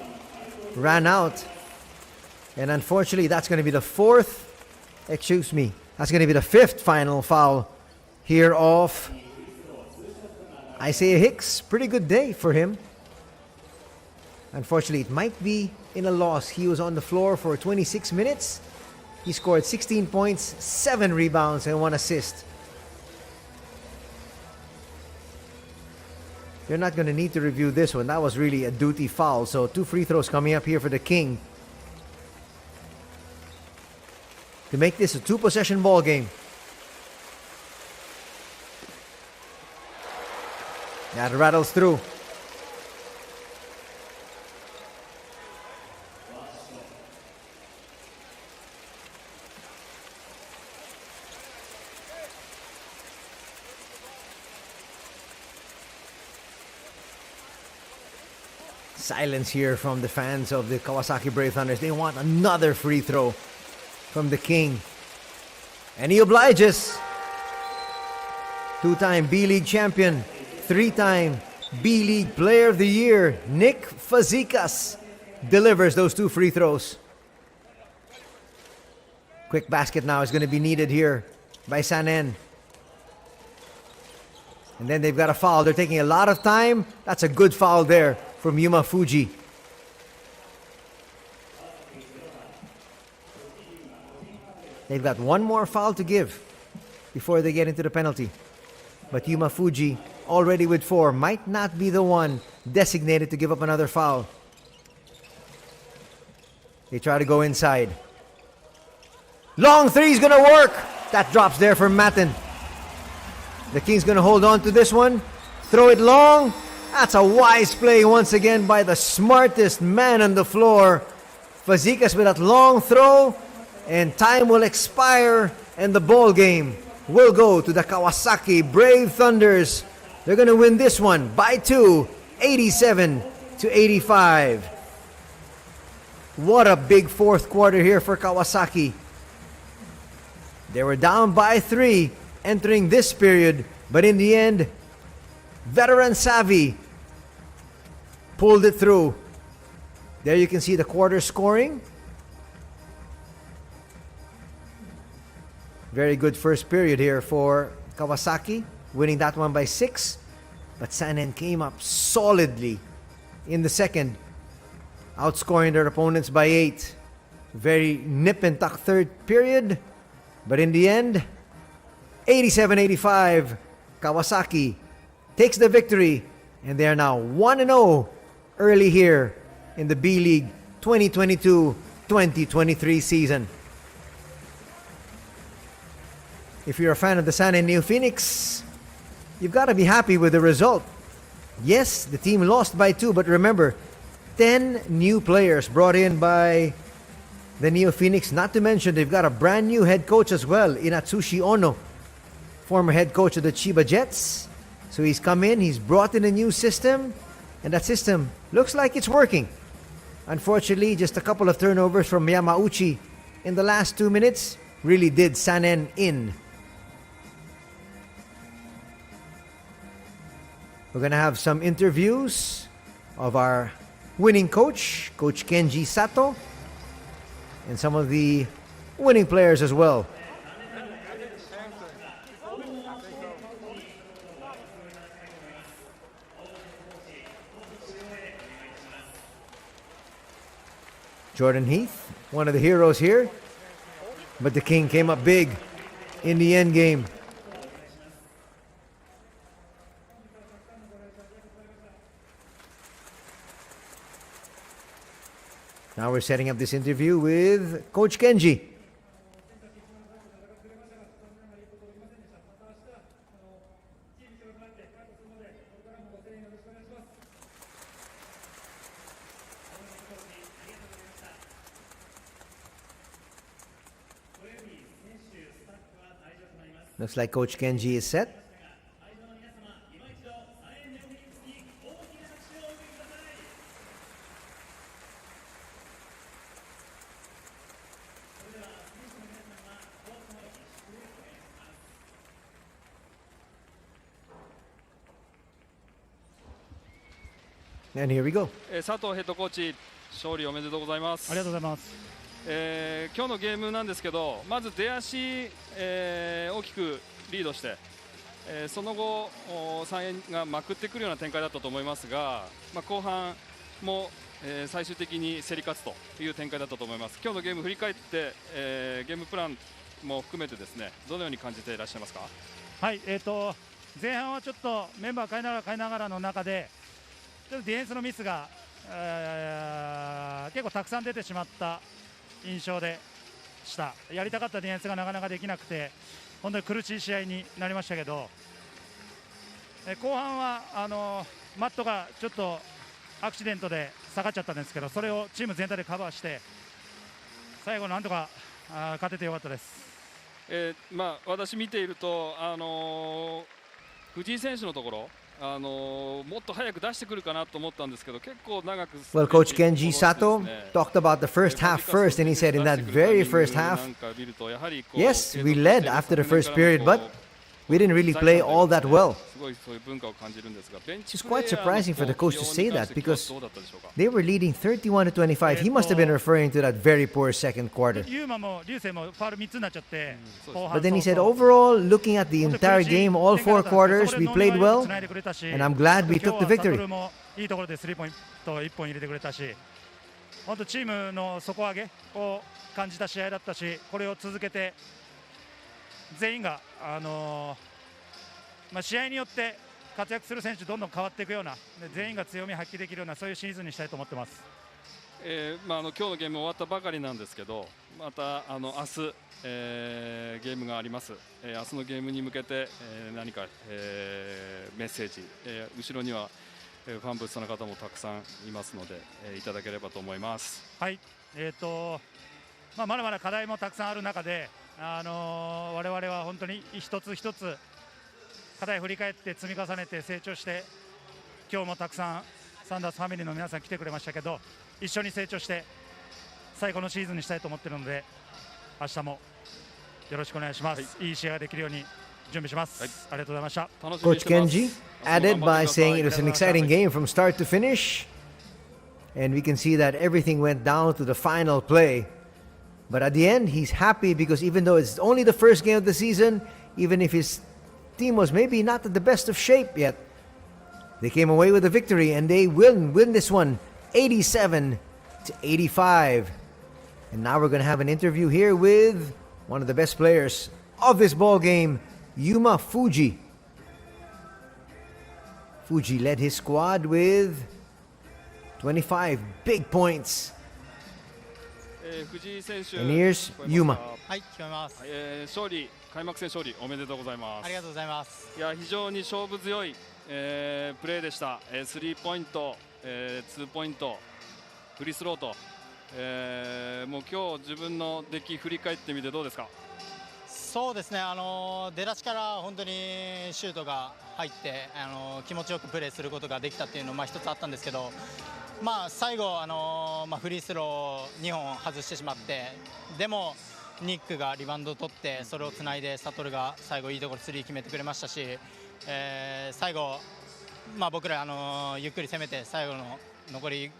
ran out. And unfortunately, that's going to be the that's going to be the 5th final foul here of Isaiah Hicks. Pretty good day for him. Unfortunately, it might be in a loss. He was on the floor for 26 minutes. He scored 16 points, 7 rebounds, and 1 assist. You're not going to need to review this one. That was really a duty foul. So 2 free throws coming up here for the King to make this a 2-possession ball game. That rattles through. Silence here from the fans of the Kawasaki Brave Thunders. They want another free throw from the King. And he obliges. 2-time B.LEAGUE champion. 3-time B.LEAGUE Player of the Year, Nick Fazekas, delivers those 2 free throws. Quick basket now is going to be needed here by Sanen. And then they've got a foul. They're taking a lot of time. That's a good foul there from Yuma Fuji. They've got one more foul to give before they get into the penalty. But Yuma Fuji, already with 4, might not be the one designated to give up another foul. They try to go inside. Long three's gonna work. That drops there for Matin. The Kings gonna hold on to this one. Throw it long. That's a wise play once again by the smartest man on the floor. Fazekas with that long throw. And time will expire. And the ball game will go to the Kawasaki Brave Thunders. They're gonna win this one by 2. 87-85. What a big fourth quarter here for Kawasaki. They were down by 3 entering this period, but in the end, veteran savvy pulled it through. There you can see the quarter scoring. Very good first period here for Kawasaki, winning that one by 6. But Sanen came up solidly in the second, outscoring their opponents by 8. Very nip and tuck third period. But in the end, 87-85, Kawasaki takes the victory. And they are now 1-0 early here in the B.LEAGUE 2022-2023 season. If you're a fan of the Sanen NEOPHOENIX, you've got to be happy with the result. Yes, the team lost by 2, but remember, 10 new players brought in by the NEOPHOENIX. Not to mention, they've got a brand new head coach as well, Inatsushi Ono, former head coach of the Chiba Jets. So he's come in, he's brought in a new system, and that system looks like it's working. Unfortunately, just a couple of turnovers from Yamauchi in the last 2 minutes really did Sanen in. We're going to have some interviews of our winning coach, Coach Kenji Sato, and some of the winning players as well. Jordan Heath, one of the heroes here, but the King came up big in the end game. Now we're setting up this interview with Coach Kenji. Looks like Coach Kenji is set. And here we go. 佐藤ヘッドコーチ、勝利おめでとうございます。ありがとうございます。今日のゲームなんですけど、まず出足、大きくリードして、その後3円がまくってくるような展開だったと思いますが、後半も、最終的に競り勝つという展開だったと思います。今日のゲーム振り返って、ゲームプランも含めてですね、どのように感じていらっしゃいますか？はい、前半はちょっとメンバー変えながらの中で、ちょっとディフェンスのミスが、結構たくさん出てしまった印象でした。やりたかったディフェンスがなかなかできなくて、本当に苦しい試合になりましたけど、後半はマットがちょっとアクシデントで下がっちゃったんですけど、それをチーム全体でカバーして最後なんとか勝ててよかったです。私見ていると、藤井選手のところもっと早く出してくるかなと思ったんですけど、結構長く。Well, Coach Kenji Sato talked about the first half first, and he said in that very first half, yes, we led after the first period, but we didn't really play all that well. すごいそういう文化を感じるんですが、ベンチ It's プレ quite ーヤーの surprising for the coach to 起 say 用に関 that して今日 because はどうだったでしょうか。 they were leading 31 to 25. He must have been referring to that very poor second quarter. ユーマも流星もファウル3つになっちゃって、そうです後半 But then he 早 said, 々 overall, looking at the 本当に entire 苦しい game, all 展開だ four ったんです quarters, けど、 we そこで played ノーマル well, つないでくれたし、 and I'm glad we 今 took 日 the はサト victory. ルもいいところでスリーポイント1本入れてくれたし、本当チームの底上げを感じた試合だったし、これを続けて全員が試合によって活躍する選手どんどん変わっていくような、で全員が強みを発揮できるようなそういうシーズンにしたいと思ってます。今日のゲーム終わったばかりなんですけど、また明日、ゲームがあります。明日のゲームに向けて、何か、メッセージ、後ろにはファンブースの方もたくさんいますので、いただければと思います。はい、まだまだ課題もたくさんある中で、我々は本当に一つ一つ課題を振り返って積み重ねて成長して、今日もたくさんサンダースファミリーの皆さん来てくれましたけど、一緒に成長して最高のシーズンにしたいと思っているので、明日もよろしくお願いします。いい試合ができるように準備します。ありがとうございました。 Coach Kenji added by saying it was an exciting game from start to finish. And we can see that everything went down to the final play. But at the end, he's happy because even though it's only the first game of the season, even if his team was maybe not at the best of shape yet, they came away with a victory and they win this one 87 to 85. And now we're going to have an interview here with one of the best players of this ball game, Yuma Fuji. Fuji led his squad with 25 big points. 藤井選手、 And here's Yuma. はい、聞こえます。開幕戦勝利おめでとうございます。ありがとうございます。いや非常に勝負強い、プレーでした。スリーポイント、ツーポイント、フリースローと、もう今日自分の出来振り返ってみてどうですか。そうですね、出だしから本当にシュートが入って、気持ちよくプレーすることができたっていうのが一つあったんですけど、最後、フリースロー2本外してしまって、でもニックがリバウンドを取ってそれをつないでサトルが最後いいところスリー決めてくれましたし、最後、僕らゆっくり攻めて最後の残り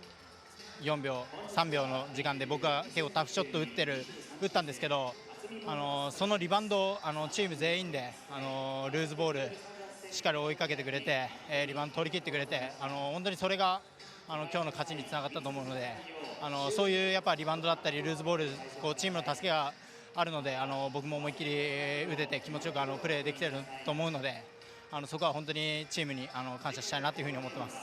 4秒3秒の時間で僕は結構タフショット打ったんですけど、そのリバウンドをチーム全員でルーズボールしっかり追いかけてくれて、リバウンド取り切ってくれて、本当にそれが今日の勝ちにつながったと思うので、そういうやっぱリバウンドだったりルーズボール、チームの助けがあるので、僕も思いっきり打てて気持ちよくプレーできていると思うので、そこは本当にチームに感謝したいなというふうに思ってます。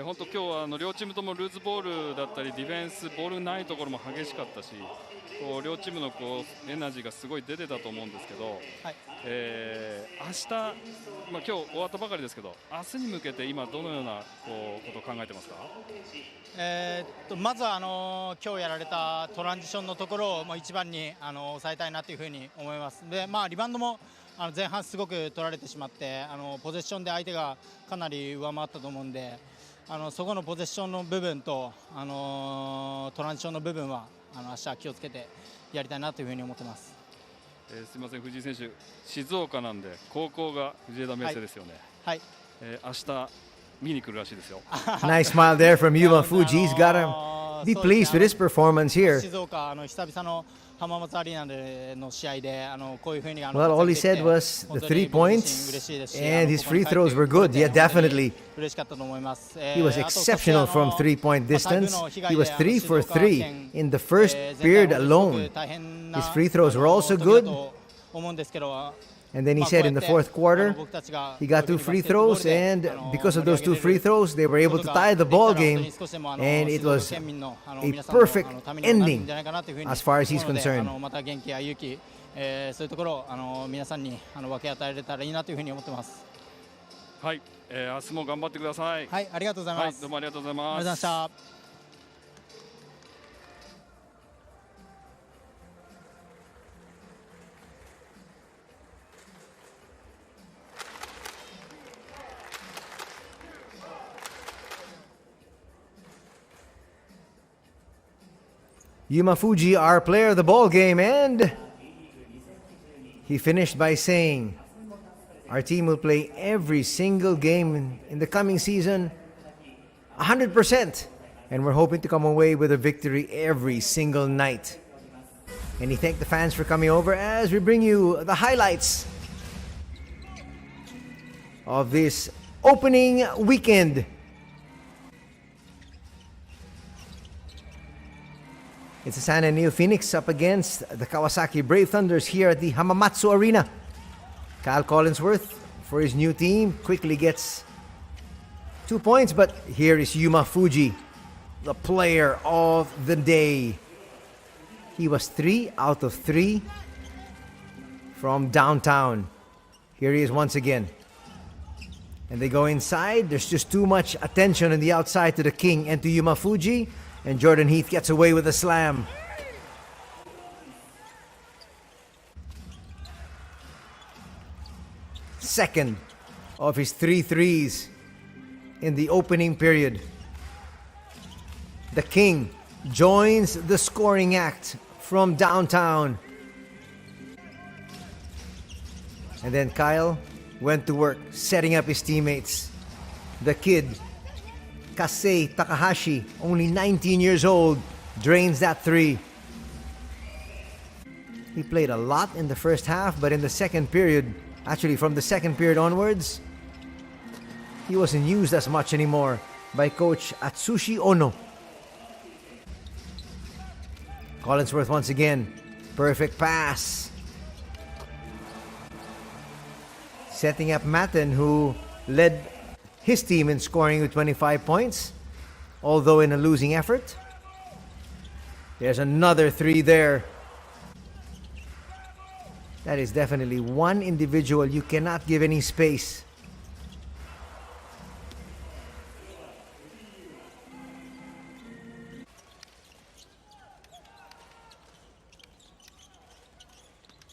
本当今日は両チームともルーズボールだったりディフェンスボールないところも激しかったし、両チームのエナジーがすごい出てたと思うんですけど、はい、明日、今日終わったばかりですけど、明日に向けて今どのようなことを考えてますか。まずは今日やられたトランジションのところを一番に抑えたいなというふうに思います。で、リバウンドも前半すごく取られてしまってポゼッションで相手がかなり上回ったと思うんで、そこのポゼッションの部分とトランジションの部分は明日は気をつけてやりたいなというふうに思ってます。すみません、藤井選手、静岡なんで高校が藤枝明誠ですよね。はい、明日見に来るらしいですよ。Nice smile there from Yuma Fuji. He's got to be pleased with his performance here. 静岡久々の浜松アリーナでの試合でこういうふうに Well, all he said was the 3 points and his free throws were good. Yeah, definitely. 嬉しかったと思います。 He was exceptional from 3-point distance. He was 3 for 3 in the first period alone. His free throws were also good. And then he said in the fourth quarter, he got 2 free throws, and because of those 2 free throws, they were able to tie the ball game, and it was a perfect ending as far as he's concerned. また元気や勇気、そういうところを皆さんに分け与えられたらいいなというふうに思ってます。はい、明日も頑張ってください。はい、ありがとうございます。どうもありがとうございます。ありがとうございました。Yuma Fuji, our player of the ball game, and he finished by saying, Our team will play every single game in the coming season 100%. And we're hoping to come away with a victory every single night. And he thanked the fans for coming over as we bring you the highlights of this opening weekend. It's the San NEOPHOENIX up against the Kawasaki Brave Thunders here at the Hamamatsu Arena. Kyle Collinsworth for his new team quickly gets 2 points, but here is Yuma Fuji, the player of the day. He was 3 out of 3 from downtown. Here he is once again. And they go inside. There's just too much attention on the outside to the king and to Yuma Fuji. And Jordan Heath gets away with a slam. Second of his 3 threes in the opening period. The king joins the scoring act from downtown. And then Kyle went to work setting up his teammates. The kid, Kasei Takahashi, only 19 years old, drains that 3. He played a lot in the first half, but in the second period, actually from the second period onwards, he wasn't used as much anymore by coach Atsushi Ono. Collinsworth once again, perfect pass. Setting up Matten, who led his team in scoring with 25 points, although in a losing effort. There's another 3 there. That is definitely one individual you cannot give any space.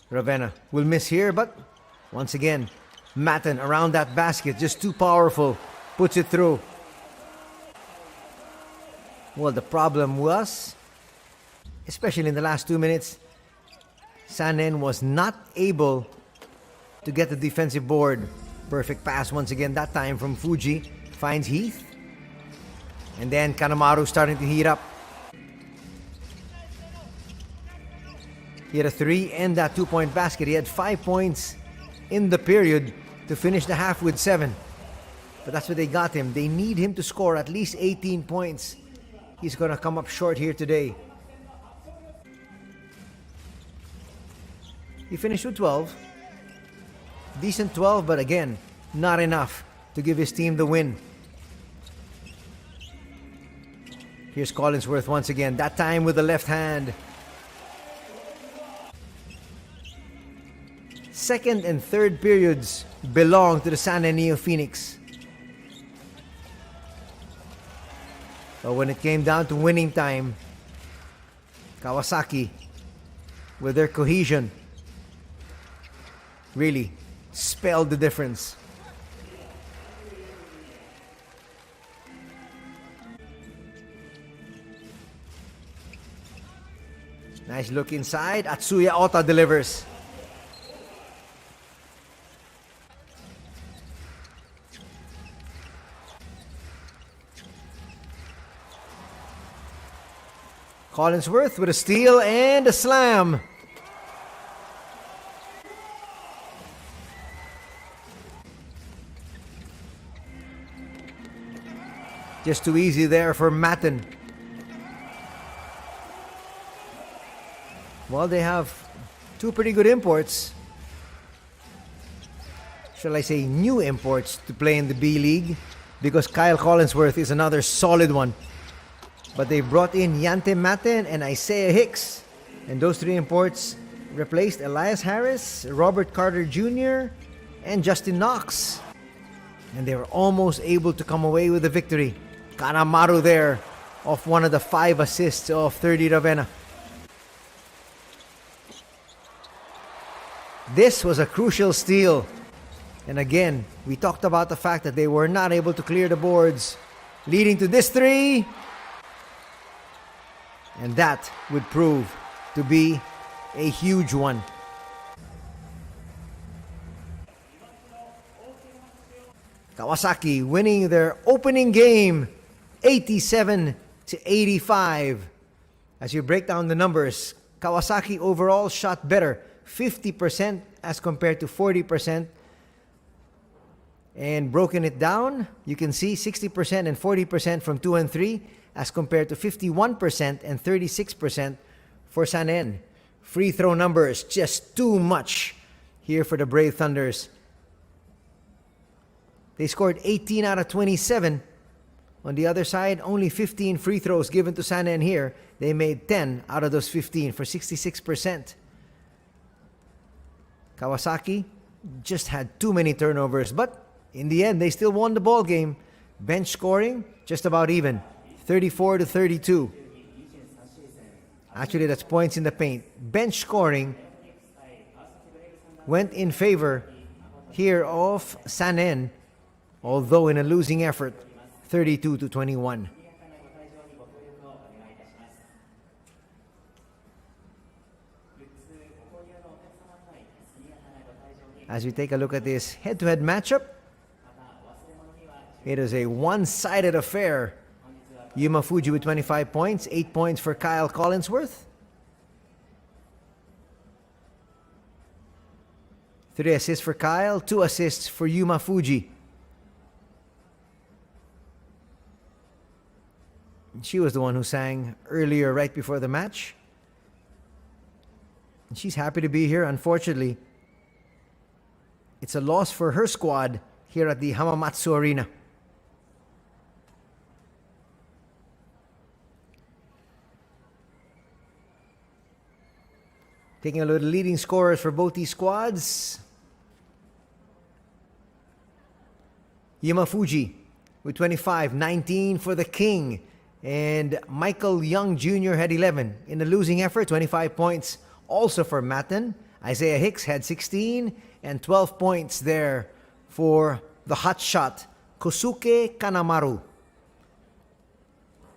Ravenna will miss here, but once again, Matten around that basket, just too powerful, puts it through. Well, the problem was, especially in the last 2 minutes, Sanen was not able to get the defensive board. Perfect pass once again, that time from Fuji. Finds Heath. And then Kanemaru starting to heat up. He had a 3 and that 2-point basket. He had 5 points in the period to finish the half with 7. But that's what they got him. They need him to score at least 18 points. He's going to come up short here today. He finished with 12. Decent 12, but again, not enough to give his team the win. Here's Collinsworth once again, that time with the left hand. Second and third periods belong to the San NEOPHOENIX. But when it came down to winning time, Kawasaki, with their cohesion, really spelled the difference. Nice look inside. Atsuya Ota delivers. Collinsworth with a steal and a slam. Just too easy there for Matten. Well, they have 2 pretty good imports. Shall I say new imports to play in the B-League, because Kyle Collinsworth is another solid one. But they brought in Yante Matten and Isaiah Hicks. And those 3 imports replaced Elias Harris, Robert Carter Jr., and Justin Knox. And they were almost able to come away with the victory. Kanemaru there off one of the 5 assists of 30 Ravenna. This was a crucial steal. And again, we talked about the fact that they were not able to clear the boards, leading to this 3. And that would prove to be a huge one. Kawasaki winning their opening game 87-85. As you break down the numbers, Kawasaki overall shot better, 50% as compared to 40%. And broken it down, you can see 60% and 40% from 2 and 3 as compared to 51% and 36% for Sanen. Free throw numbers, just too much here for the Brave Thunders. They scored 18 out of 27. On the other side, only 15 free throws given to Sanen here. They made 10 out of those 15 for 66%. Kawasaki just had too many turnovers, but in the end, they still won the ball game. Bench scoring, just about even, 34-32. Actually, that's points in the paint. Bench scoring went in favor here of Sanen, although in a losing effort, 32-21. As we take a look at this head-to-head matchup, it is a one-sided affair. Yuma Fuji with 25 points, 8 points for Kyle Collinsworth. 3 assists for Kyle, 2 assists for Yuma Fuji. She was the one who sang earlier right before the match. She's happy to be here. Unfortunately, it's a loss for her squad here at the Hamamatsu Arena. Taking a look at the leading scorers for both these squads. Yuma Fuji with 25, 19 for the King. And Michael Young Jr. had 11. In the losing effort, 25 points also for Matten. Isaiah Hicks had 16 and 12 points there for the hot shot, Kosuke Kanamaru.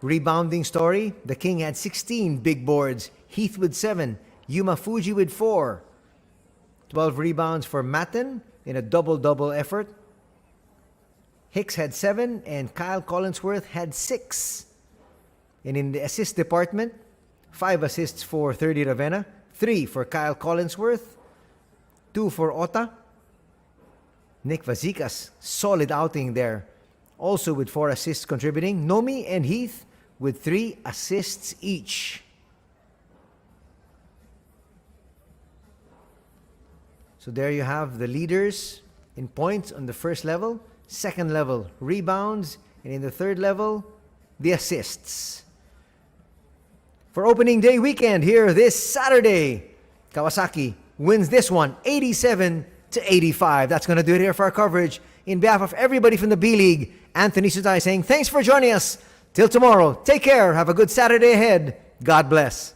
Rebounding story, the King had 16 big boards. Heath with 7. Yuma Fuji with 4. 12 rebounds for Matten in a double-double effort. Hicks had 7 and Kyle Collinsworth had 6. And in the assist department, 5 assists for 30 Ravenna, 3 for Kyle Collinsworth, 2 for Ota. Nick Vazikas, solid outing there. Also with 4 assists contributing. Nomi and Heath with 3 assists each. So there you have the leaders in points on the first level, second level, rebounds, and in the third level, the assists. For opening day weekend here this Saturday, Kawasaki wins this one 87-85. That's going to do it here for our coverage. In behalf of everybody from the B-League, Anthony Sutai saying thanks for joining us. Till tomorrow, take care. Have a good Saturday ahead. God bless.